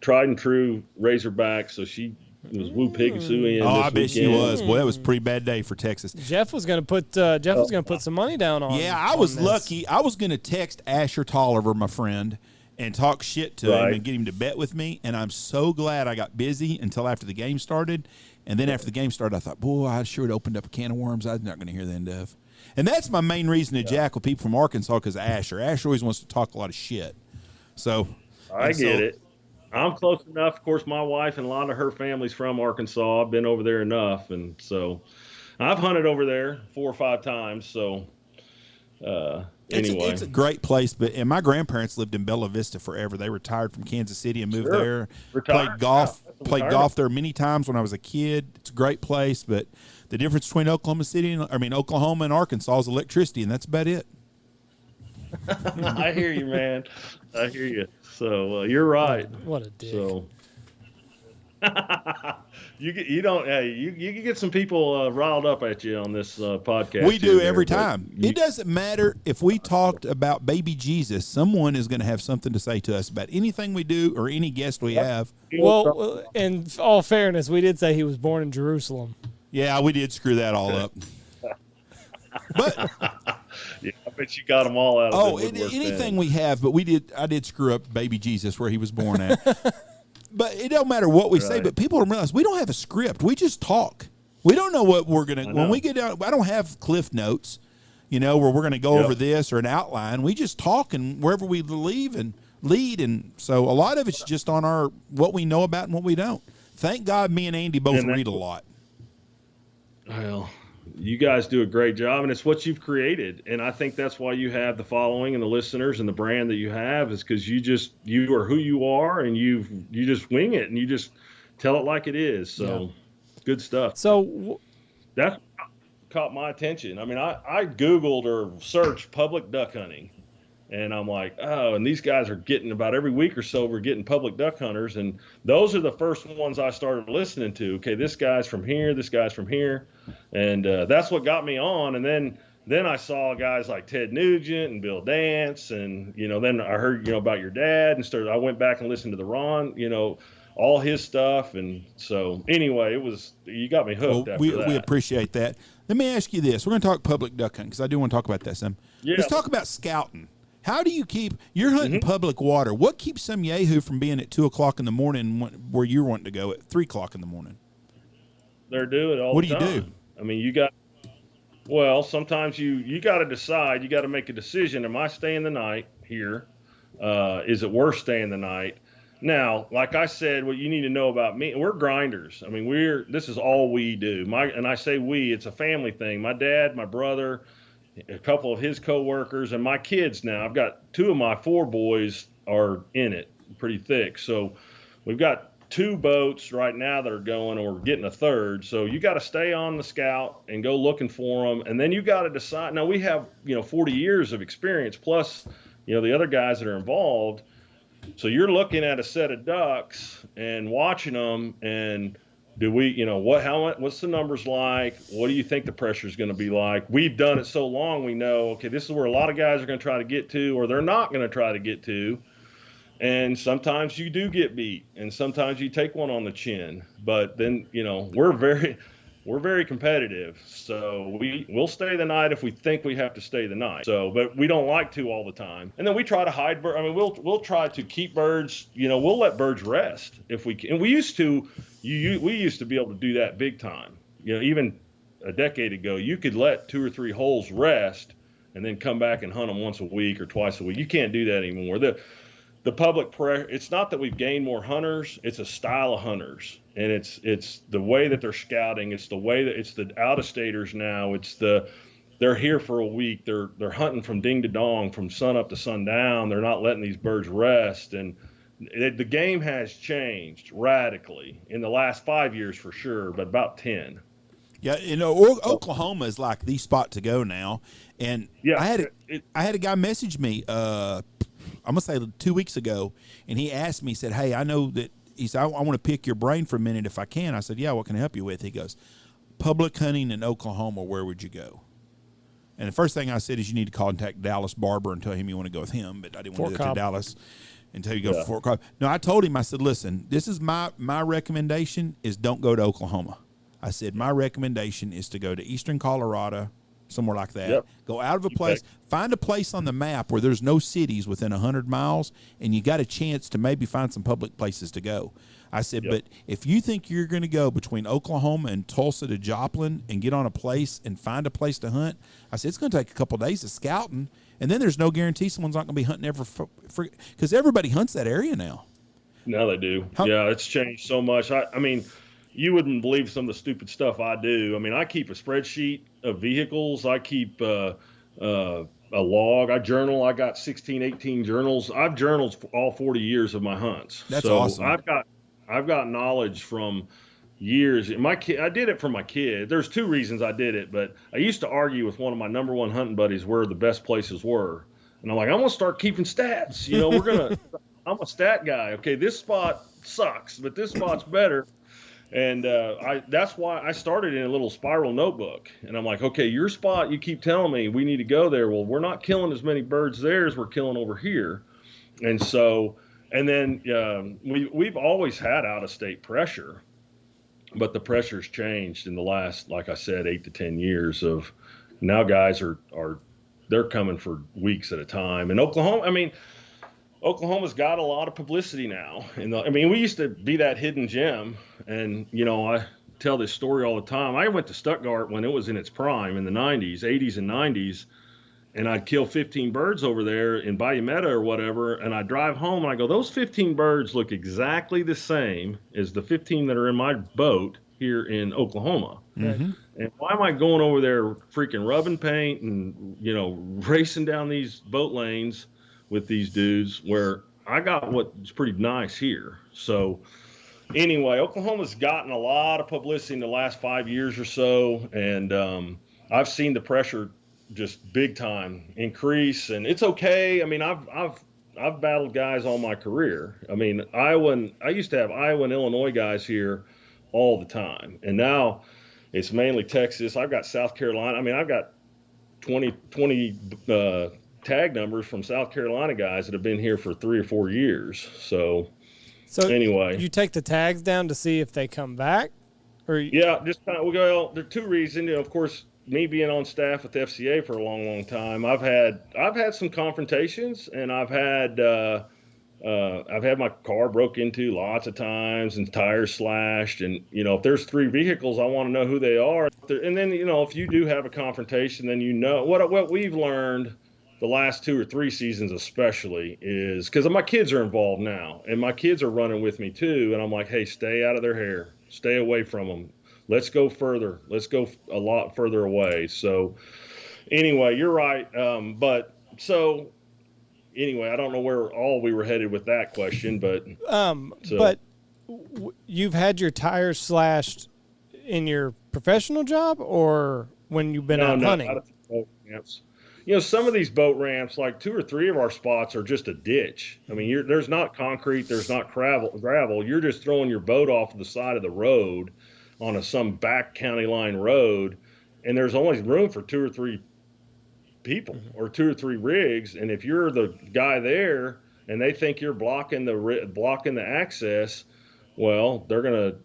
tried and true Razorback, so she was woo pig and suey. I bet she was. Boy, that was a pretty bad day for Texas. Jeff was going to put some money down on. Yeah, I was lucky. I was going to text Asher Tolliver, my friend, and talk shit to him and get him to bet with me, and I'm so glad I got busy until after the game started. And then after the game started, I thought, boy, I sure had opened up a can of worms I was not going to hear the end of. And that's my main reason to jack with people from Arkansas because of Asher. Asher always wants to talk a lot of shit. So I get it. I'm close enough. Of course, my wife and a lot of her family's from Arkansas. I've been over there enough. And so I've hunted over there 4 or 5 times. So anyway. It's a great place. And my grandparents lived in Bella Vista forever. They retired from Kansas City and moved there. Played golf there many times when I was a kid. It's a great place. But the difference between Oklahoma and Arkansas is electricity, and that's about it. I hear you, man. I hear you. So you're right. What a dick. So you get some people riled up at you on this podcast. We do every time. It doesn't matter if we talked about baby Jesus. Someone is going to have something to say to us about anything we do or any guest we have. Well, in all fairness, we did say he was born in Jerusalem. Yeah, we did screw that all up. But yeah, I bet you got them all out of anything we have, but I did screw up baby Jesus where he was born at. But it don't matter what we say, but people don't realize we don't have a script. We just talk. We don't know what we're going to, when we get out, I don't have cliff notes, where we're going to go over this or an outline. We just talk and wherever we lead. And so a lot of it's just on what we know about and what we don't. Thank God me and Andy both read a lot. Well, you guys do a great job, and it's what you've created. And I think that's why you have the following and the listeners and the brand that you have is because you are who you are, and you just wing it and you just tell it like it is. So good stuff. So caught my attention. I mean, I Googled or searched public duck hunting, and I'm like, oh, and these guys are getting about every week or so, we're getting public duck hunters. And those are the first ones I started listening to. Okay, this guy's from here, this guy's from here. And that's what got me on. And then I saw guys like Ted Nugent and Bill Dance. And, then I heard, about your dad I went back and listened to the Ron, all his stuff. And so anyway, you got me hooked after that. We appreciate that. Let me ask you this. We're going to talk public duck hunting because I do want to talk about that some. Yeah. Let's talk about scouting. How do you you're hunting public water. What keeps some yahoo from being at 2:00 in the morning where you're wanting to go at 3:00 in the morning? They're doing it all the time. What do you do? I mean, sometimes you got to decide, you got to make a decision. Am I staying the night here? Is it worth staying the night? Now, like I said, what you need to know about me, we're grinders. I mean, this is all we do. And I say we, it's a family thing. My dad, my brother, a couple of his coworkers, and my kids now. I've got 2 of my 4 boys are in it pretty thick. So we've got 2 boats right now that are going, or we're getting a 3rd. So you got to stay on the scout and go looking for them. And then you got to decide. Now we have, 40 years of experience plus, the other guys that are involved. So you're looking at a set of ducks and watching them, and do we, what's the numbers like? What do you think the pressure is going to be like? We've done it so long, we know, okay, this is where a lot of guys are going to try to get to, or they're not going to try to get to. And sometimes you do get beat, and sometimes you take one on the chin. But then, we're very competitive. So we'll stay the night if we think we have to stay the night. So, but we don't like to all the time. And then we try to hide birds. I mean, we'll try to keep birds. We'll let birds rest if we can. And we used to be able to do that big time. Even a decade ago, you could let 2 or 3 holes rest and then come back and hunt them once a week or twice a week. You can't do that anymore. The public pressure, it's not that we've gained more hunters, it's a style of hunters. And it's the way that they're scouting, it's the way that it's the out-of-staters now, they're here for a week, they're hunting from ding to dong, from sun up to sundown, they're not letting these birds rest. And the game has changed radically in the last 5 years for sure, but about 10. Yeah, Oklahoma is like the spot to go now. And yeah, I had a guy message me I'm going to say 2 weeks ago, and he asked me, he said, hey, I know that, he said, I want to pick your brain for a minute if I can. I said, yeah, what can I help you with? He goes, public hunting in Oklahoma, where would you go? And the first thing I said is you need to contact Dallas Barber and tell him you want to go with him, but I didn't want to go to Dallas until you go to Fort Cobb. No, I told him, I said, listen, this is my recommendation is don't go to Oklahoma. I said, my recommendation is to go to eastern Colorado, somewhere like that. Yep. Go out of a place, find a place on the map where there's no cities within 100 miles, and you got a chance to maybe find some public places to go. I said, but if you think you're going to go between Oklahoma and Tulsa to Joplin and get on a place and find a place to hunt, I said, it's going to take a couple of days of scouting, and then there's no guarantee someone's not going to be hunting ever because everybody hunts that area now. Now they do. Yeah, it's changed so much. I mean, you wouldn't believe some of the stupid stuff I do. I mean, I keep a spreadsheet of vehicles. I keep a log. I journal. I got 16, 18 journals. I've journaled all 40 years of my hunts. That's awesome. I've got knowledge from years. I did it for my kid. There's 2 reasons I did it, but I used to argue with one of my number 1 hunting buddies where the best places were. And I'm like, I'm going to start keeping stats. I'm a stat guy. Okay, this spot sucks, but this spot's better. And that's why I started in a little spiral notebook. And I'm like, okay, your spot, you keep telling me we need to go there. Well, we're not killing as many birds there as we're killing over here. And so, and then we've always had out-of-state pressure, but the pressure's changed in the last, like I said, 8 to 10 years of now guys they're coming for weeks at a time. And Oklahoma's got a lot of publicity now. We used to be that hidden gem. And, I tell this story all the time. I went to Stuttgart when it was in its prime in the 90s, 80s and 90s. And I'd kill 15 birds over there in Bayou Meta or whatever. And I'd drive home and I go, those 15 birds look exactly the same as the 15 that are in my boat here in Oklahoma. Mm-hmm. And why am I going over there freaking rubbing paint and, racing down these boat lanes with these dudes where I got what's pretty nice here. So anyway, Oklahoma's gotten a lot of publicity in the last 5 years or so. And I've seen the pressure just big time increase, and it's okay. I mean, I've battled guys all my career. I mean, I used to have Iowa and Illinois guys here all the time, and now it's mainly Texas. I've got South Carolina. I mean, I've got 20 tag numbers from South Carolina guys that have been here for 3 or 4 years. So anyway, you take the tags down to see if they come back, or yeah, just kind of, well, there are 2 reasons. You know, of course, me being on staff with the FCA for a long, long time, I've had some confrontations, and I've had my car broke into lots of times and tires slashed. And, you know, if there's 3 vehicles, I want to know who they are. And then, you know, if you do have a confrontation, then, you know, what we've learned the last 2 or 3 seasons especially is, because my kids are involved now, and my kids are running with me too. And I'm like, hey, stay out of their hair, stay away from them. Let's go further. Let's go a lot further away. So anyway, you're right. But so anyway, I don't know where all we were headed with that question, but but you've had your tires slashed in your professional job, or when you've been out hunting? Not boat ramps. You know, some of these boat ramps, like 2 or 3 of our spots, are just a ditch. I mean, there's not concrete, there's not gravel. You're just throwing your boat off the side of the road on some back county line road, and there's only room for 2 or 3 people or 2 or 3 rigs. And if you're the guy there and they think you're blocking the access, well, they're going to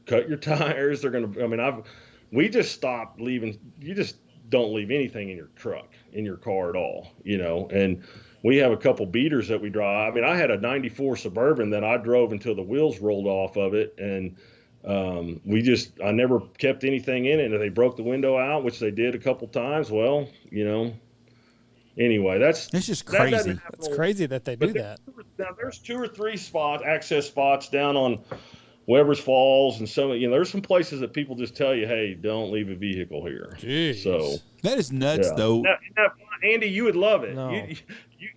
cut your tires. They're going to, I mean, we just stopped leaving. You just don't leave anything in your truck, in your car at all, you know. And we have a couple beaters that we drive. I mean, I had a 94 Suburban that I drove until the wheels rolled off of it. And I never kept anything in it. And if they broke the window out, which they did a couple times, well, you know, anyway, that's just crazy. It's crazy that they do that. Now there's 2 or 3 access spots down on Weber's Falls, and some, you know, there's some places that people just tell you, hey, don't leave a vehicle here. Jeez. So that is nuts, though. Now, Andy, you would love it. No.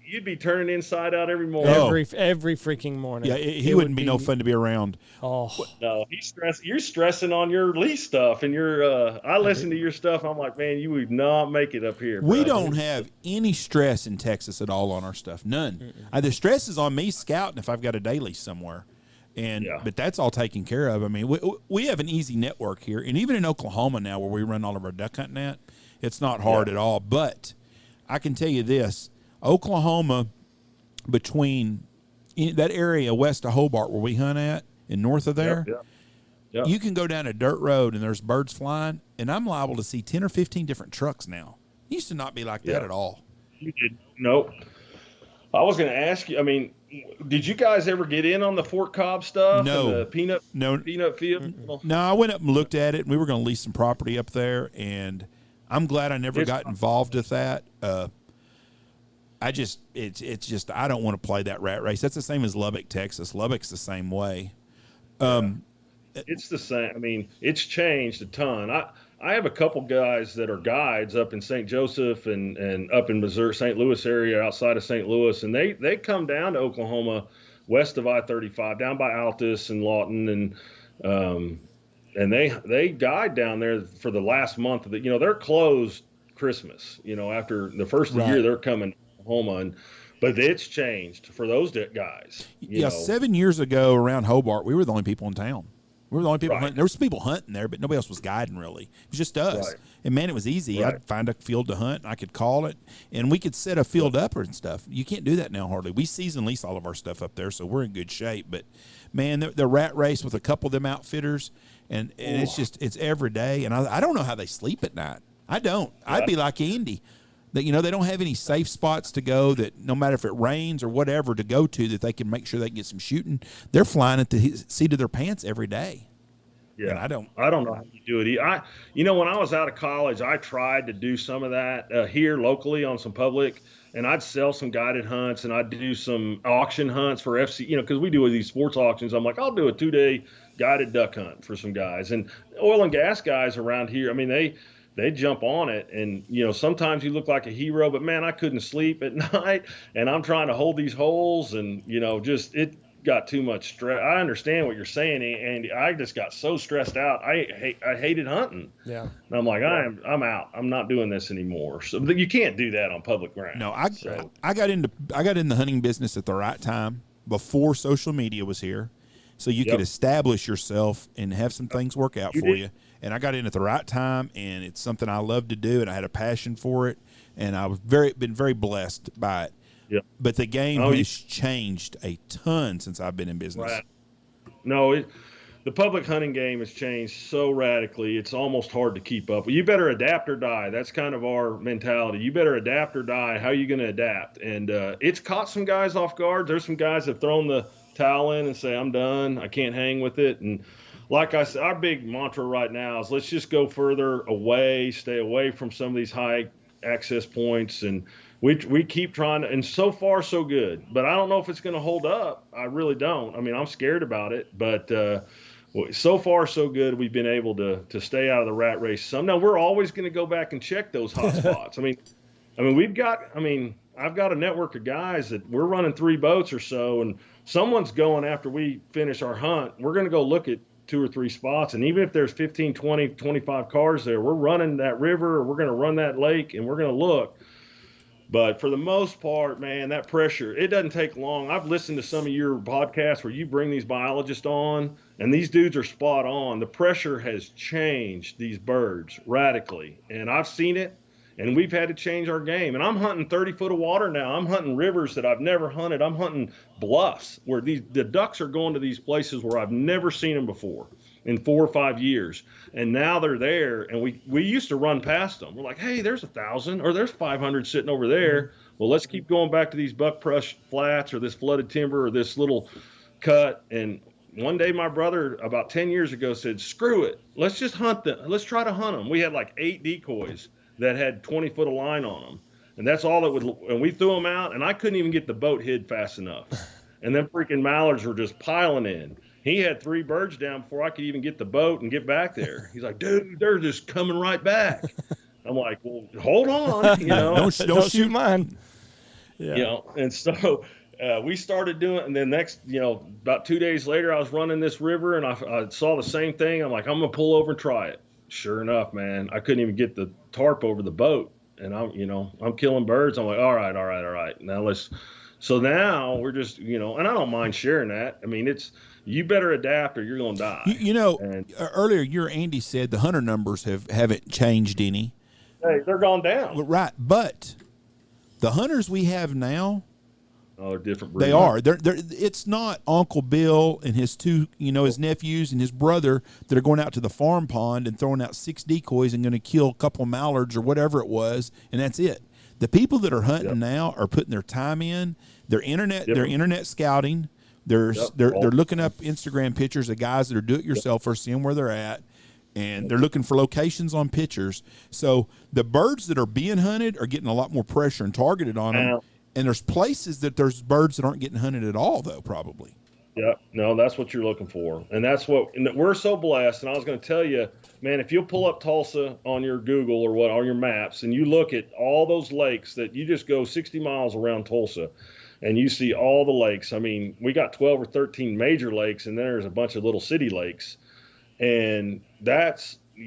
You'd be turning inside out every morning. Every freaking morning. Yeah, he wouldn't be no fun to be around. Oh no, you're stressing on your lease stuff, and I listen to your stuff. I'm like, man, you would not make it up here. We don't have any stress in Texas at all on our stuff. None. The stress is on me scouting if I've got a day lease somewhere. But that's all taken care of. I mean, we have an easy network here, and even in Oklahoma now, where we run all of our duck hunting at, it's not hard at all. But I can tell you this: Oklahoma, between that area west of Hobart where we hunt at, and north of there, you can go down a dirt road and there's birds flying, and I'm liable to see 10 or 15 different trucks now. It used to not be like that at all. You did. Nope. I was going to ask you. I mean, did you guys ever get in on the Fort Cobb stuff? No. And the peanut field? No, I went up and looked at it, and we were going to lease some property up there, and I'm glad I never got involved with that. I don't want to play that rat race. That's the same as Lubbock, Texas. Lubbock's the same way. It's the same. I mean, it's changed a ton. I have a couple guys that are guides up in St. Joseph and up in Missouri, St. Louis area, outside of St. Louis, and they come down to Oklahoma, west of I-35, down by Altus and Lawton, and they guide down there for the last month of the. You know, they're closed Christmas. You know, after the first of the year, they're coming to Oklahoma, but it's changed for those guys. You know. 7 years ago around Hobart, we were the only people in town. We were the only people hunting. There was some people hunting there, but nobody else was guiding really. It was just us. Right. And man, it was easy. I'd find a field to hunt, and I could call it, and we could set a field up and stuff. You can't do that now hardly. We season lease all of our stuff up there, so we're in good shape. But man, the rat race with a couple of them outfitters, and it's every day. And I don't know how they sleep at night. I don't. I'd be like Andy. That, you know, they don't have any safe spots to go, that no matter if it rains or whatever to go to, that they can make sure they can get some shooting. They're flying at the seat of their pants every day. Yeah, and I don't know how you do it. You know, when I was out of college, I tried to do some of that here locally on some public, and I'd sell some guided hunts, and I'd do some auction hunts for FC. You know, because we do these sports auctions. I'm like, I'll do a 2-day guided duck hunt for some guys, and oil and gas guys around here. I mean, they jump on it, and you know, sometimes you look like a hero, but man, I couldn't sleep at night, and I'm trying to hold these holes, and you know, just got too much stress. I understand what you're saying, Andy. I just got so stressed out. I hated hunting. Yeah. And I'm like, I'm out. I'm not doing this anymore. So you can't do that on public ground. No, I got in the hunting business at the right time before social media was here, so you could establish yourself and have some things work out for you. And I got in at the right time, and it's something I love to do, and I had a passion for it, and I was been very blessed by it. Yep. But the game has changed a ton since I've been in business. Right. No, the public hunting game has changed so radically, it's almost hard to keep up. You better adapt or die. That's kind of our mentality. You better adapt or die. How are you going to adapt? And it's caught some guys off guard. There's some guys that have thrown the towel in and say, I'm done. I can't hang with it. And like I said, our big mantra right now is let's just go further away, stay away from some of these high access points. And we keep trying to, and so far so good. But I don't know if it's going to hold up. I really don't. I mean, I'm scared about it. But so far so good. We've been able to stay out of the rat race some. Now, we're always going to go back and check those hot spots. I mean, I've got a network of guys that we're running 3 boats or so, and someone's going after we finish our hunt. We're going to go look at 2 or 3 spots. And even if there's 15, 20, 25 cars there, we're running that river, or we're going to run that lake, and we're going to look. But for the most part, man, that pressure, it doesn't take long. I've listened to some of your podcasts where you bring these biologists on, and these dudes are spot on. The pressure has changed these birds radically, and I've seen it, and we've had to change our game. And I'm hunting 30 foot of water now. I'm hunting rivers that I've never hunted. I'm hunting bluffs where the ducks are going to these places where I've never seen them before in 4 or 5 years. And now they're there, and we used to run past them. We're like, hey, there's 1,000 or there's 500 sitting over there. Well, let's keep going back to these buckbrush flats or this flooded timber or this little cut. And one day my brother about 10 years ago said, screw it. Let's just hunt them. Let's try to hunt them. We had like 8 decoys that had 20 foot of line on them. And that's all that would, and we threw them out, and I couldn't even get the boat hid fast enough. And then freaking mallards were just piling in. He had 3 birds down before I could even get the boat and get back there. He's like, dude, they're just coming right back. I'm like, well, hold on, don't shoot mine. Yeah. And so we started doing, and then next, about 2 days later, I was running this river, and I saw the same thing. I'm like, I'm gonna pull over and try it. Sure enough, man, I couldn't even get the tarp over the boat, and I'm killing birds. I'm like, all right. So now we're just, and I don't mind sharing that. I mean, you better adapt or you're going to die. Earlier, Andy said the hunter numbers haven't changed any. Hey, they're gone down. Right. But the hunters we have now, they're different breeds. They are. It's not Uncle Bill and his 2, his nephews and his brother that are going out to the farm pond and throwing out 6 decoys and going to kill a couple of mallards or whatever it was, and that's it. The people that are hunting now are putting their time in. They're internet scouting. They're looking up Instagram pictures of guys that are do-it-yourselfers, seeing where they're at, and they're looking for locations on pictures. So the birds that are being hunted are getting a lot more pressure and targeted on them. And there's places that there's birds that aren't getting hunted at all, though, probably. Yeah, no, that's what you're looking for. And we're so blessed. And I was going to tell you, man, if you'll pull up Tulsa on your Google or on your maps, and you look at all those lakes that you just go 60 miles around Tulsa, and you see all the lakes. I mean, we got 12 or 13 major lakes, and there's a bunch of little city lakes. And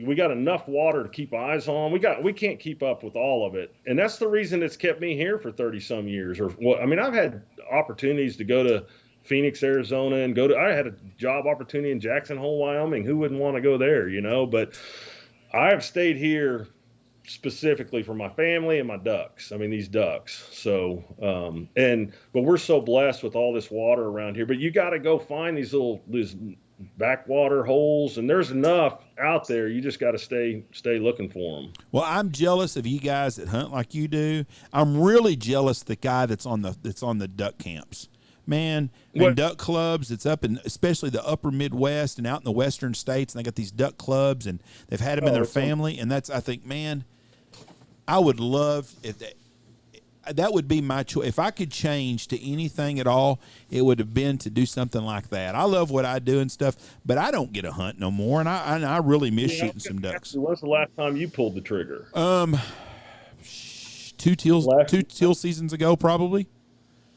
we got enough water to keep eyes on. We can't keep up with all of it. And that's the reason it's kept me here for 30 some years. I've had opportunities to go to Phoenix, Arizona, and I had a job opportunity in Jackson Hole, Wyoming. Who wouldn't want to go there, But I have stayed here specifically for my family and my ducks. I mean, these ducks. So, but we're so blessed with all this water around here, but you got to go find these backwater holes, and there's enough out there. You just got to stay looking for them. Well, I'm jealous of you guys that hunt like you do. I'm really jealous of the guy that's on the duck camps. Man, and duck clubs, it's up in especially the upper Midwest and out in the western states, and they got these duck clubs, and they've had them in their family, and I think, man, I would love that would be my choice. If I could change to anything at all, it would have been to do something like that. I love what I do and stuff, but I don't get a hunt no more, and I really miss shooting some ducks. When's the last time you pulled the trigger? 2 teal seasons ago, probably.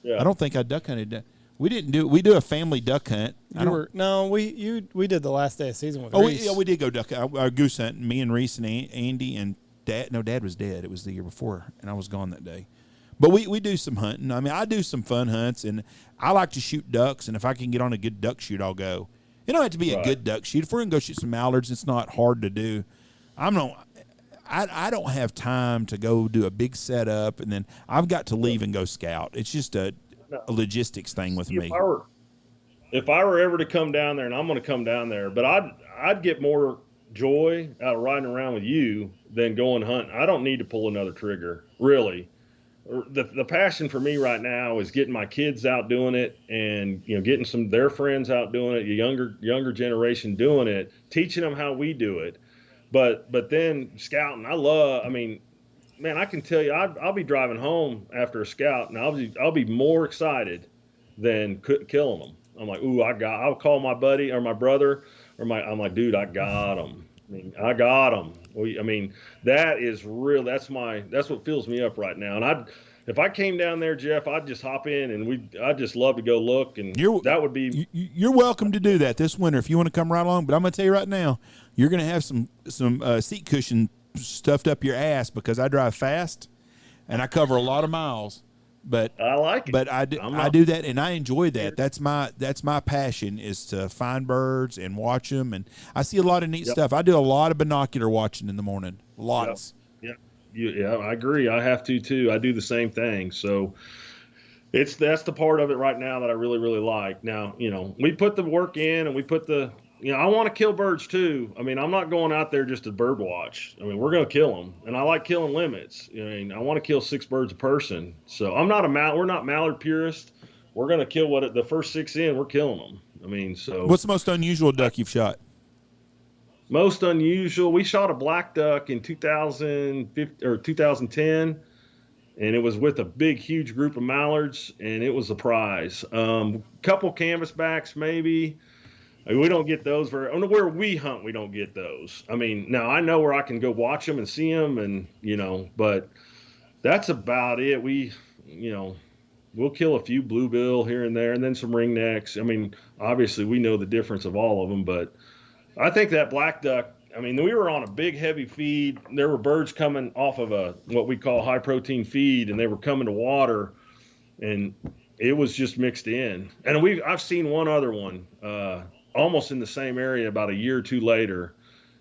Yeah. I don't think I duck hunted. We didn't do. We do a family duck hunt. We did the last day of season with Reese. Reese. We did go duck goose hunt. Me and Reese and Andy and Dad. No, Dad was dead. It was the year before, and I was gone that day. But we do some hunting. I mean, I do some fun hunts, and I like to shoot ducks. And if I can get on a good duck shoot, I'll go. It don't have to be a good duck shoot. If we're gonna go shoot some mallards, it's not hard to do. I don't have time to go do a big setup, and then I've got to leave and go scout. It's just a logistics thing with me. If I were ever to come down there, and I'm going to come down there, but I'd get more joy out of riding around with you than going hunting. I don't need to pull another trigger, really. The passion for me right now is getting my kids out doing it, and getting some of their friends out doing it, the younger generation doing it, teaching them how we do it. But then scouting, man, I can tell you, I'll be driving home after a scout, and I'll be more excited than killing them. I'm like, ooh, I'll call my buddy or my brother I'm like, dude, I got him. I got him. That is real. That's what fills me up right now. And if I came down there, Jeff, I'd just hop in, and I'd just love to go look, and that would be. You're welcome to do that this winter if you want to come right along. But I'm going to tell you right now, you're going to have some seat cushion stuffed up your ass because I drive fast, and I cover a lot of miles. But I like it. But I do that, and I enjoy that. That's my passion, is to find birds and watch them. And I see a lot of neat stuff. I do a lot of binocular watching in the morning. Lots. Yeah, I agree. I have to too. I do the same thing. So that's the part of it right now that I really, really like. Now, we put the work in, and we put the. I want to kill birds too. I'm not going out there just to bird watch. We're going to kill them, and I like killing limits. I want to kill 6 birds a person. So we're not mallard purists. We're going to kill the first 6 in. We're killing them. So what's the most unusual duck you've shot? Most unusual, we shot a black duck in 2015 or 2010, and it was with a big, huge group of mallards, and it was a prize. Couple canvasbacks maybe. We don't get those where we hunt. We don't get those. Now I know where I can go watch them and see them, and but that's about it. We'll kill a few bluebill here and there, and then some ringnecks. Obviously we know the difference of all of them, but I think that black duck. We were on a big, heavy feed. There were birds coming off of what we call high protein feed, and they were coming to water, and it was just mixed in. And I've seen one other one. Almost in the same area about a year or two later,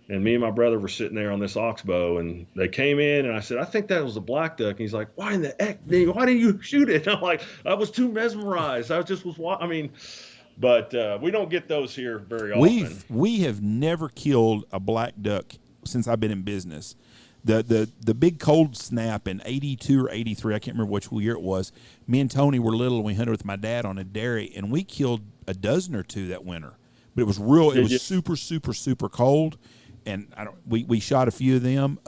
and me and my brother were sitting there on this oxbow, and they came in, and I said, I think that was a black duck. And he's like, why in the heck, why didn't you shoot it? And I'm like, I was too mesmerized. But we don't get those here very often. We have never killed a black duck since I've been in business. The big cold snap in 82 or 83, I can't remember which year it was, me and Tony were little, and we hunted with my dad on a dairy, and we killed a dozen or two that winter. But it was super, super, super cold, and we shot a few of them.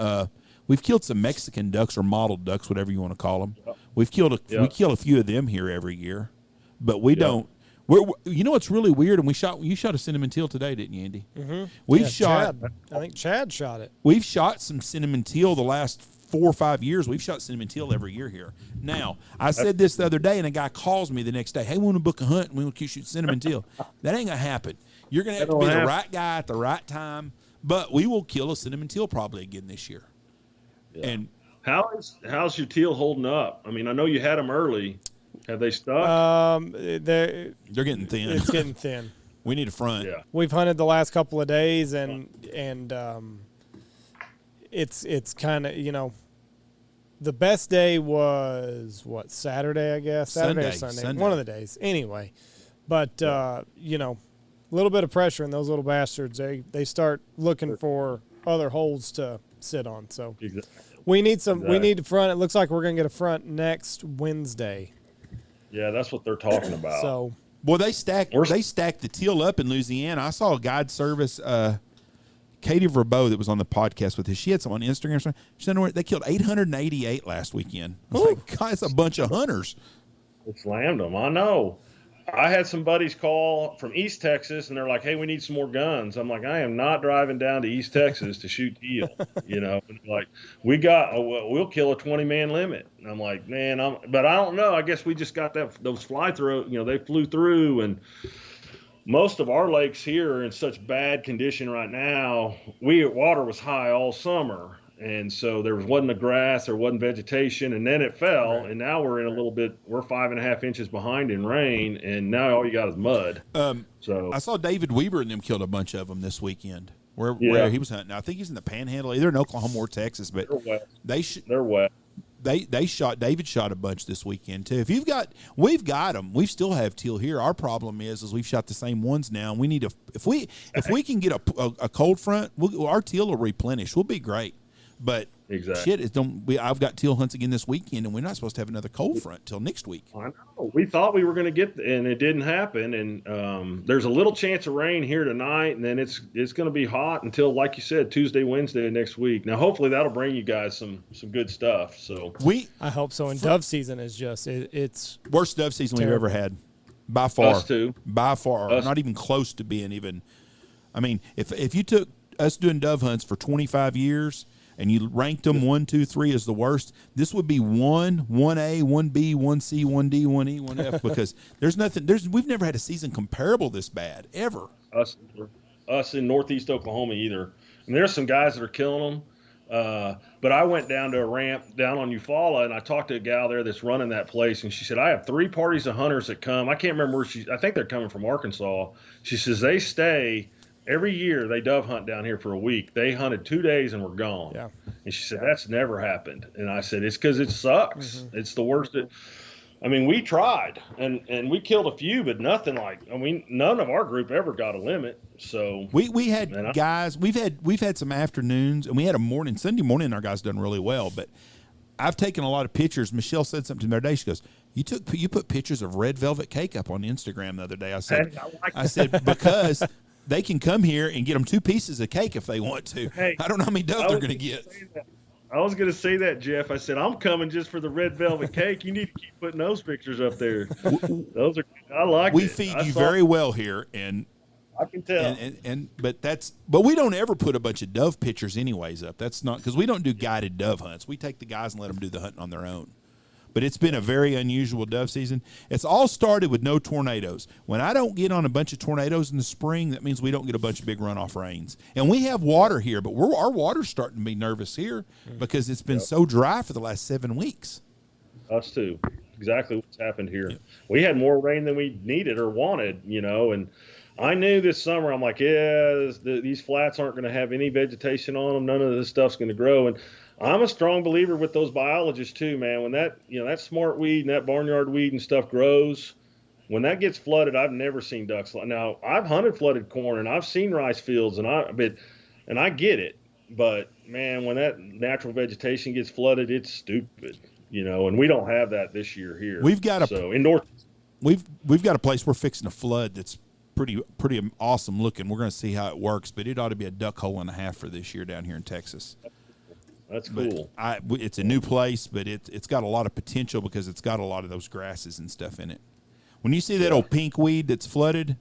We've killed some Mexican ducks or mottled ducks, whatever you want to call them. Yep. We kill a few of them here every year, but we don't. What's really weird, and you shot a cinnamon teal today, didn't you, Andy? Mm-hmm. Chad. I think Chad shot it. We've shot some cinnamon teal the last 4 or 5 years. We've shot cinnamon teal every year here. Now, I said this the other day, and a guy calls me the next day, hey, we want to book a hunt, and we want to shoot cinnamon teal. That ain't going to happen. You're going to have to be the right guy at the right time, but we will kill a cinnamon teal probably again this year. Yeah. And how's your teal holding up? I know you had them early. Have they stuck? They're getting thin. It's getting thin. We need a front. Yeah. We've hunted the last couple of days, and it's kind of, the best day was Saturday, I guess. Saturday or Sunday. One of the days. Anyway, but a little bit of pressure in those little bastards. They start looking for other holes to sit on. So we need we need a front. It looks like we're going to get a front next Wednesday. Yeah, that's what they're talking about. So, well, they stacked the teal up in Louisiana. I saw a guide service, Katie Verbeau, that was on the podcast with us. She had some on Instagram. She said they killed 888 last weekend. I was like, God, that's a bunch of hunters. It slammed them. I know. I had some buddies call from East Texas, and they're like, "Hey, we need some more guns." I'm like, "I am not driving down to East Texas to shoot teal." You know, and like we'll kill a 20-man limit. And I'm like, man, but I don't know. I guess we just got those fly through. You know, they flew through, and most of our lakes here are in such bad condition right now. Water was high all summer. And so there wasn't a grass, there wasn't vegetation, and then it fell, and now we're in a little bit. We're 5.5 inches behind in rain, and now all you got is mud. So I saw David Weber and them killed a bunch of them this weekend. Where he was hunting. I think he's in the Panhandle, either in Oklahoma or Texas, but they're wet. David shot a bunch this weekend too. We've got them. We still have teal here. Our problem is we've shot the same ones now. And we need if we can get a cold front, our teal will replenish. We'll be great. But exactly. I've got teal hunts again this weekend, and we're not supposed to have another cold front till next week. I know. We thought we were going to get, and it didn't happen. And there's a little chance of rain here tonight, and then it's going to be hot until, like you said, Tuesday, Wednesday next week. Now, hopefully, that'll bring you guys some good stuff. So I hope so. And dove season is just it's worst dove season we've ever had, by far. Us too. By far, not even close to being even. I mean, if you took us doing dove hunts for 25 years. And you ranked them 1, 2, 3 as the worst, this would be 1, 1A, 1B, 1C, 1D, 1E, 1F, because we've never had a season comparable this bad, ever. Us in Northeast Oklahoma either. And there's some guys that are killing them. But I went down to a ramp down on Eufaula, and I talked to a gal there that's running that place, and she said, I have 3 parties of hunters that come. I can't remember where I think they're coming from Arkansas. She says they stay. Every year they dove hunt down here for a week. They hunted 2 days and were gone. Yeah. And she said, that's never happened. And I said, it's because it sucks. Mm-hmm. It's the worst. We tried and we killed a few, but nothing none of our group ever got a limit. So we had guys, we've had some afternoons, and we had a morning, Sunday morning, our guys done really well, but I've taken a lot of pictures. Michelle said something the other day. She goes, you put pictures of red velvet cake up on Instagram the other day. I said, because they can come here and get them 2 pieces of cake if they want to. Hey, I don't know how many doves they're going to get. I was going to say that, Jeff. I said, I'm coming just for the red velvet cake. You need to keep putting those pictures up there. I like it. We feed you very well here, and I can tell. But we don't ever put a bunch of dove pictures anyways up. That's not, because we don't do guided dove hunts. We take the guys and let them do the hunting on their own. But it's been a very unusual dove season. It's all started with no tornadoes. When I don't get on a bunch of tornadoes in the spring, that means we don't get a bunch of big runoff rains. And we have water here, but our water's starting to be nervous here because it's been so dry for the last 7 weeks. Us too. Exactly what's happened here. Yep. We had more rain than we needed or wanted, and I knew this summer, I'm like, these flats aren't going to have any vegetation on them. None of this stuff's going to grow. And I'm a strong believer with those biologists too, man. When that smart weed and that barnyard weed and stuff grows, when that gets flooded, I've never seen ducks. Now, I've hunted flooded corn and I've seen rice fields and I get it. But man, when that natural vegetation gets flooded, it's stupid, and we don't have that this year here. We've got we've got a place we're fixing to flood that's pretty awesome looking. We're going to see how it works, but it ought to be a duck hole and a half for this year down here in Texas. That's cool. It's a new place, but it's got a lot of potential because it's got a lot of those grasses and stuff in it. When you see that old pink weed that's flooded,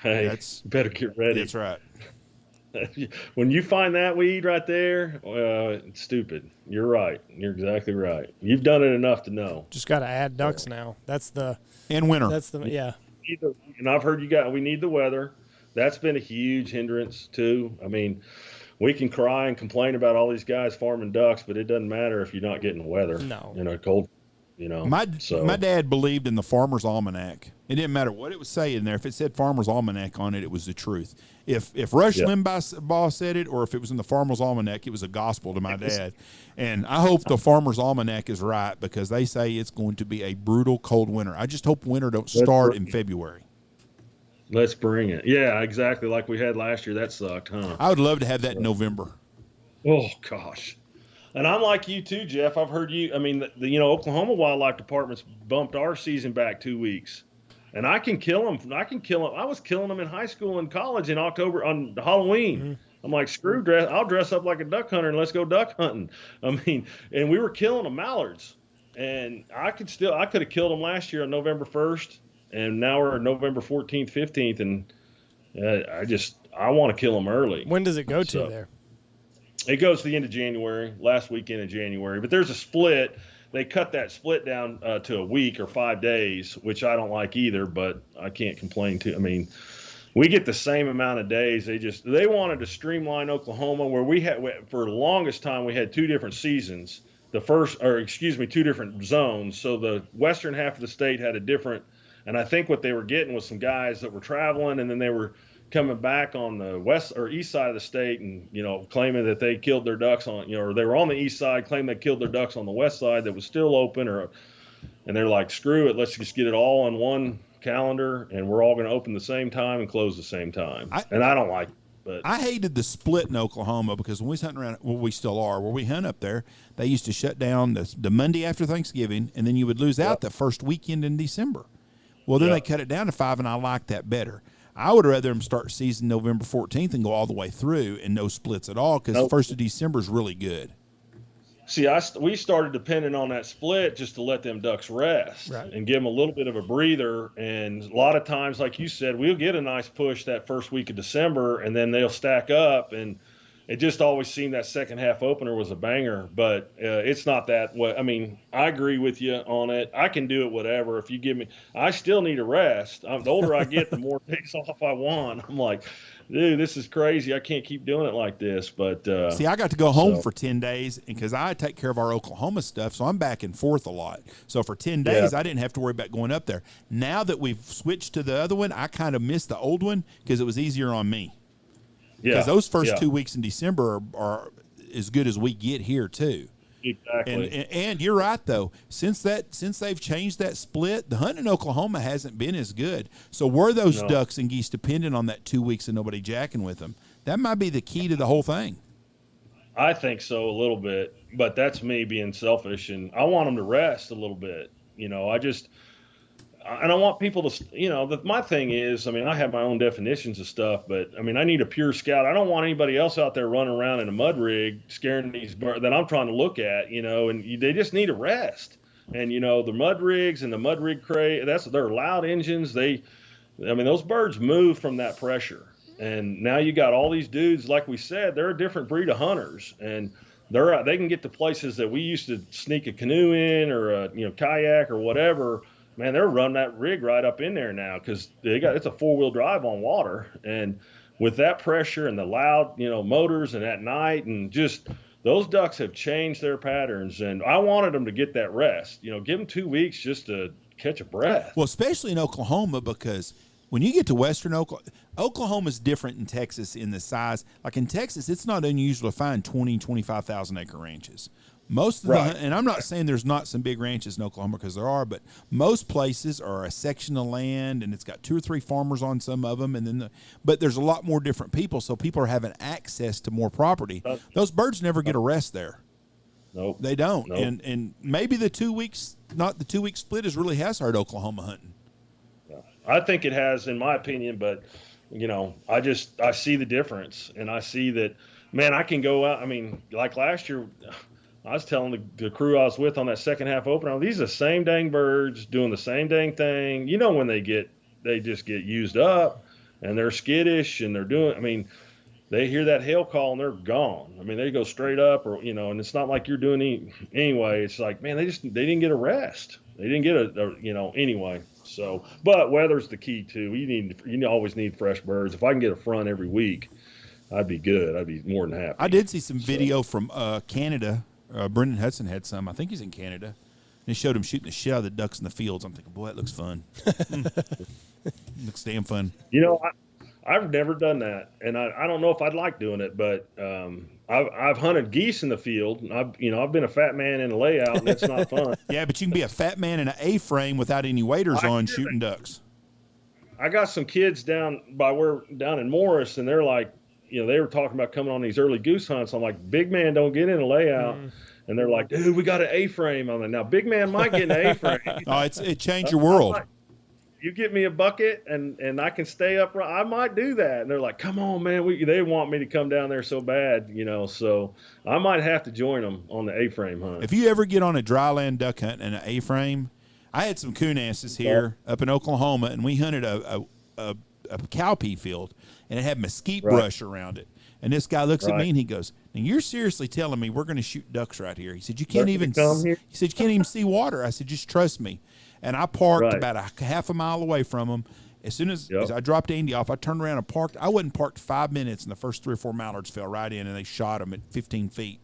you better get ready. That's right. When you find that weed right there, it's stupid. You're right. You're exactly right. You've done it enough to know. Just got to add ducks now. And winter. And I've heard we need the weather. That's been a huge hindrance too. I mean, we can cry and complain about all these guys farming ducks, but it doesn't matter if you're not getting weather. No. Cold. My dad believed in the Farmer's Almanac. It didn't matter what it was saying there. If it said Farmer's Almanac on it, it was the truth. If Rush Limbaugh said it, or if it was in the Farmer's Almanac, it was a gospel to my dad. And I hope the Farmer's Almanac is right, because they say it's going to be a brutal cold winter. I just hope winter don't start in February. Let's bring it. Yeah, exactly like we had last year. That sucked, huh? I would love to have that in November. Oh, gosh. And I'm like you too, Jeff. I've heard you. I mean, Oklahoma Wildlife Department's bumped our season back 2 weeks. And I can kill them. I was killing them in high school and college in October on Halloween. Mm-hmm. I'm like, I'll dress up like a duck hunter and let's go duck hunting. I mean, and we were killing them mallards. And I could have killed them last year on November 1st. and now we're November 14th, 15th, and I want to kill them early. When does it go to there? It goes to the end of January, last weekend of January. But there's a split. They cut that split down to a week or 5 days, which I don't like either, but I can't complain too. I mean, we get the same amount of days. They wanted to streamline Oklahoma, where for the longest time we had 2 different seasons. Two different zones. So the western half of the state had a different, and I think what they were getting was some guys that were traveling, and then they were coming back on the west or east side of the state and, claiming that they killed their ducks on, or they were on the east side, claiming they killed their ducks on the west side that was still open, and they're like, screw it, let's just get it all on one calendar, and we're all going to open the same time and close the same time. And I don't like it. But I hated the split in Oklahoma because when we was hunting around, well, we still are, where we hunt up there, they used to shut down the Monday after Thanksgiving, and then you would lose out the first weekend in December. Well, then they cut it down to 5, and I like that better. I would rather them start season November 14th and go all the way through and no splits at all, because the 1st of December is really good. See, we started depending on that split just to let them ducks rest and give them a little bit of a breather. And a lot of times, like you said, we'll get a nice push that first week of December, and then they'll stack up. And it just always seemed that second half opener was a banger. But it's not that way. I mean, I agree with you on it. I can do it whatever. If you give me – I still need a rest. The older I get, the more days off I want. I'm like – dude, this is crazy. I can't keep doing it like this. But see, I got to go home for 10 days because I take care of our Oklahoma stuff, so I'm back and forth a lot. So for 10 days, I didn't have to worry about going up there. Now that we've switched to the other one, I kind of miss the old one because it was easier on me. Yeah. Because those first 2 weeks in December are as good as we get here, too. Exactly. And you're right, though. Since they've changed that split, the hunt in Oklahoma hasn't been as good. So were those ducks and geese dependent on that 2 weeks of nobody jacking with them? That might be the key to the whole thing. I think so a little bit, but that's me being selfish, and I want them to rest a little bit. And I want people to, my thing is, I mean, I have my own definitions of stuff, but I mean, I need a pure scout. I don't want anybody else out there running around in a mud rig scaring these birds that I'm trying to look at, and they just need a rest. And, the mud rigs and the mud rig crate, they're loud engines. Those birds move from that pressure. And now you got all these dudes, like we said, they're a different breed of hunters, and they can get to places that we used to sneak a canoe in or a, kayak or whatever. Man, they're running that rig right up in there now because it's a 4-wheel drive on water, and with that pressure and the loud, motors and at night, and just those ducks have changed their patterns. And I wanted them to get that rest. Give them 2 weeks just to catch a breath. Well, especially in Oklahoma, because when you get to western Oklahoma's different in Texas in the size. Like in Texas, it's not unusual to find 20, 25,000 acre ranches. Most of and I'm not saying there's not some big ranches in Oklahoma, because there are, but most places are a section of land and it's got 2 or 3 farmers on some of them, and then but there's a lot more different people, so people are having access to more property. Those birds never get a rest there. Nope. They don't. Nope. And maybe the 2 weeks, not the 2 week split, really has hurt Oklahoma hunting. Yeah. I think it has, in my opinion, but I see the difference, and I see that, man, I can go out. I mean, like last year, I was telling the crew I was with on that second half opener, these are the same dang birds doing the same dang thing. When they just get used up and they're skittish and they hear that hail call and they're gone. I mean, they go straight up, or, and it's not like you're doing anyway. It's like, man, they didn't get a rest. They didn't get anyway. So, but weather's the key too. You always need fresh birds. If I can get a front every week, I'd be good. I'd be more than happy. I did see some video from Canada. Brendan Hudson had some. I think he's in Canada. And he showed him shooting the shit out of the ducks in the fields. I'm thinking, boy, that looks fun. Looks damn fun. I've never done that, and I don't know if I'd like doing it, but I've hunted geese in the field. And I've been a fat man in a layout, and it's not fun. Yeah, but you can be a fat man in an A-frame without any waders on shooting ducks. I got some kids down in Morris, and they're like, they were talking about coming on these early goose hunts. I'm like, big man, don't get in a layout. And they're like, dude, we got an A-frame on it. Now, big man might get an A-frame. It changed your world. You get me a bucket and I can stay up. I might do that. And they're like, come on, man. They want me to come down there so bad, so I might have to join them on the A-frame hunt. If you ever get on a dry land duck hunt and an A-frame, I had some coon asses here up in Oklahoma, and we hunted a cowpea field, and it had mesquite brush around it. And this guy looks at me and he goes, "Now you're seriously telling me we're going to shoot ducks right here?" He said, "You can't even." He said, "You can't even see water." I said, "Just trust me." And I parked about a half a mile away from him. As soon as I dropped Andy off, I turned around and parked. I wasn't parked 5 minutes, and the first 3 or 4 mallards fell right in, and they shot them at 15 feet.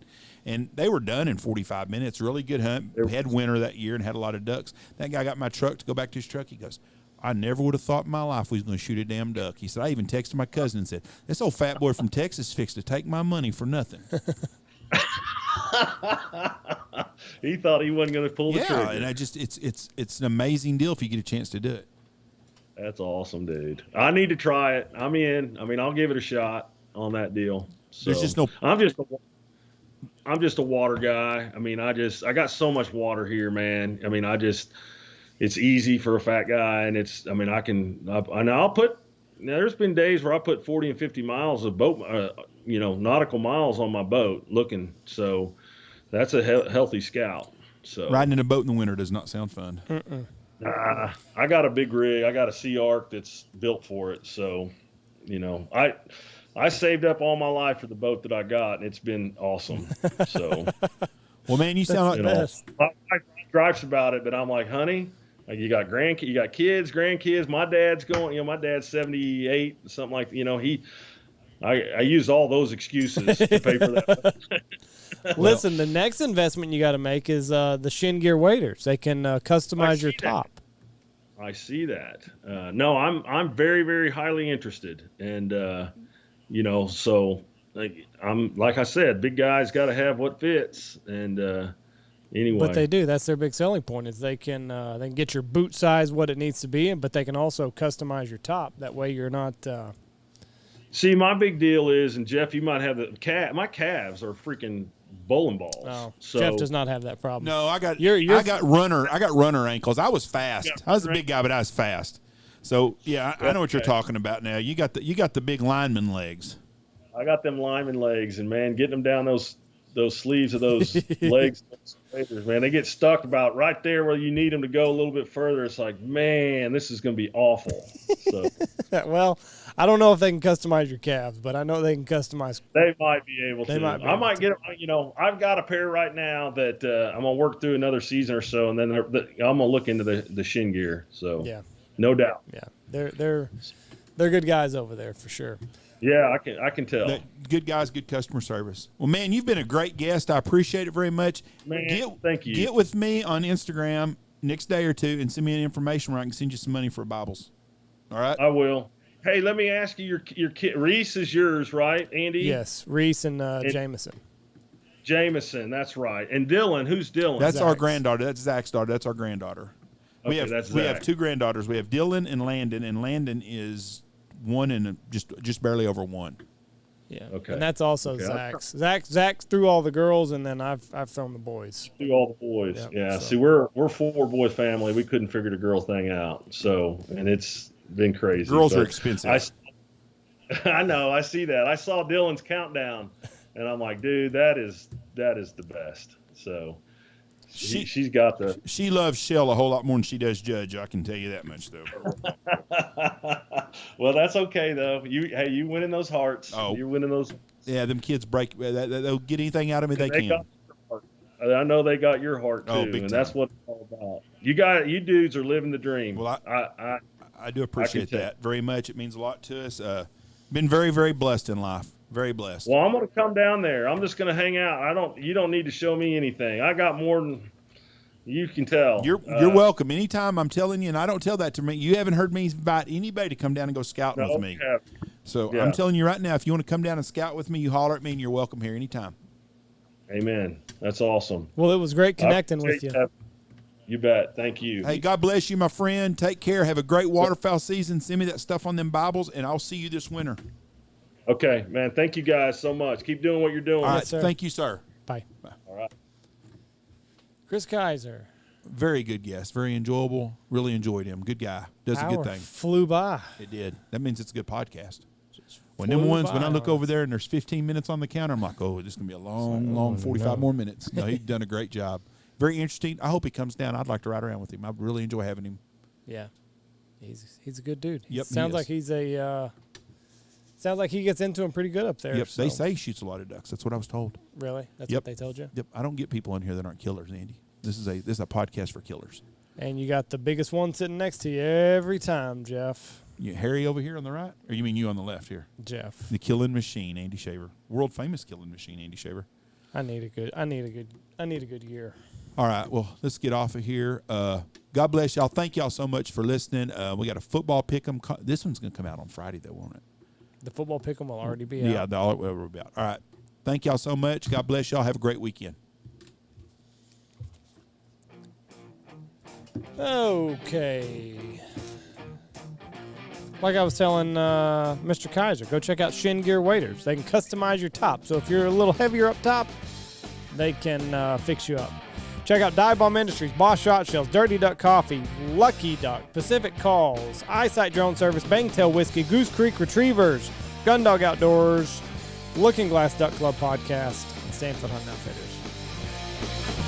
And they were done in 45 minutes. Really good hunt. We had winter that year and had a lot of ducks. That guy got my truck to go back to his truck. He goes, "I never would have thought in my life we was going to shoot a damn duck." He said, "I even texted my cousin and said, this old fat boy from Texas fixed to take my money for nothing." He thought he wasn't going to pull the trigger. Yeah, and it's an amazing deal if you get a chance to do it. That's awesome, dude. I need to try it. I'm in. I mean, I'll give it a shot on that deal. So, there's just no. I'm just a water guy. I mean, I got so much water here, man. I mean, it's easy for a fat guy, and I'll put. Now, there's been days where I put 40 and 50 miles of boat, nautical miles on my boat looking. So that's a healthy scout. So riding in a boat in the winter does not sound fun. I got a big rig. I got a Sea Arc that's built for it. So, I saved up all my life for the boat that I got, and it's been awesome. So, well, man, you sound like best. My wife gripes about it, but I'm like, honey, you got kids, grandkids. My dad's going. My dad's 78, something like. I use all those excuses to pay for that. Listen, the next investment you got to make is the Shin Gear waders. They can customize your top. I see that. No, I'm very, very highly interested, and so like I said, big guys got to have what fits, and anyway. What they do, that's their big selling point, is they can get your boot size what it needs to be, but they can also customize your top. That way, you're not. See, my big deal is, and Jeff, you might have my calves are freaking bowling balls. Oh, so, Jeff does not have that problem. No, I got runner ankles. I was fast. I was a big guy, but I was fast. So yeah, I know what you're talking about now. You got the big lineman legs. I got them lineman legs, and man, getting them down those sleeves of those legs, man, they get stuck about right there where you need them to go a little bit further. It's like, man, this is going to be awful. So. Well, I don't know if they can customize your calves, but I know they can customize. They might be able to. I might get them. I've got a pair right now that I'm going to work through another season or so, and then I'm going to look into the Shin Gear. So yeah, no doubt. Yeah, they're good guys over there for sure. Yeah, I can tell. Good guys, good customer service. Well, man, you've been a great guest. I appreciate it very much. Man, thank you. Get with me on Instagram next day or two and send me any information where I can send you some money for Bibles. All right? I will. Hey, let me ask you, your kid, Reese is yours, right, Andy? Yes, Reese and Jameson. Jameson, that's right. And Dylan, who's Dylan? That's our granddaughter. That's Zach's daughter. That's our granddaughter. Okay, we have two granddaughters. We have Dylan and Landon is one and just barely over one. Yeah. Okay. And that's also Zach's. Zach's threw all the girls, and then I've thrown the boys. Threw all the boys. Yep, yeah. So. See, we're 4-boy family. We couldn't figure the girl thing out. So, and it's been crazy. Girls are expensive. I know. I see that. I saw Dylan's countdown, and I'm like, dude, that is the best. So. She's got the. She loves Shell a whole lot more than she does Judge. I can tell you that much, though. Well, that's okay though. You winning those hearts. Oh, you're winning those. Yeah, them kids break. They'll get anything out of me they can. I know they got your heart too, and time. That's what it's all about. You dudes are living the dream. Well, I do appreciate that very much. It means a lot to us. Been very, very blessed in life. Very blessed. Well, I'm going to come down there. I'm just going to hang out. You don't need to show me anything. I got more than you can tell. You're welcome. Anytime, I'm telling you, and I don't tell that to me. You haven't heard me invite anybody to come down and go scouting with me. So yeah. I'm telling you right now, if you want to come down and scout with me, you holler at me and you're welcome here anytime. Amen. That's awesome. Well, it was great connecting with you. You bet. Thank you. Hey, God bless you, my friend. Take care. Have a great waterfowl season. Send me that stuff on them Bibles, and I'll see you this winter. Okay, man. Thank you guys so much. Keep doing what you're doing. All right. Thank you, sir. Bye. All right. Chris Kaiser. Very good guest. Very enjoyable. Really enjoyed him. Good guy. Does a good thing. Flew by. It did. That means it's a good podcast. When I look over there and there's 15 minutes on the counter, I'm like, oh, this is going to be a long 45 more minutes. No, he's done a great job. very interesting. I hope he comes down. I'd like to ride around with him. I really enjoy having him. Yeah, he's a good dude. Yep, sounds like he's a. Sounds like he gets into them pretty good up there. Yep, so. they say he shoots a lot of ducks. That's what I was told. Really? That's Yep. what they told you? Yep, I don't get people in here that aren't killers, Andy. This is a podcast for killers. And you got the biggest one sitting next to you every time, Jeff. Harry over here on the right, or you mean you on the left here? Jeff. The killing machine, Andy Shaver, world famous killing machine, Andy Shaver. I need a good year. All right, well, let's get off of here. God bless y'all. Thank y'all so much for listening. We got a football pick'em. This one's gonna come out on Friday, though, won't it? The football pick'em will already be out. Yeah, we're about. All right. Thank y'all so much. God bless y'all. Have a great weekend. Okay. Like I was telling Mr. Kaiser, go check out Shin Gear Waders. They can customize your top. So if you're a little heavier up top, they can fix you up. Check out Dive Bomb Industries, Boss Shot Shells, Dirty Duck Coffee, Lucky Duck, Pacific Calls, Eyesight Drone Service, Bangtail Whiskey, Goose Creek Retrievers, Gundog Outdoors, Looking Glass Duck Club Podcast, and Stanfield Hunting Outfitters.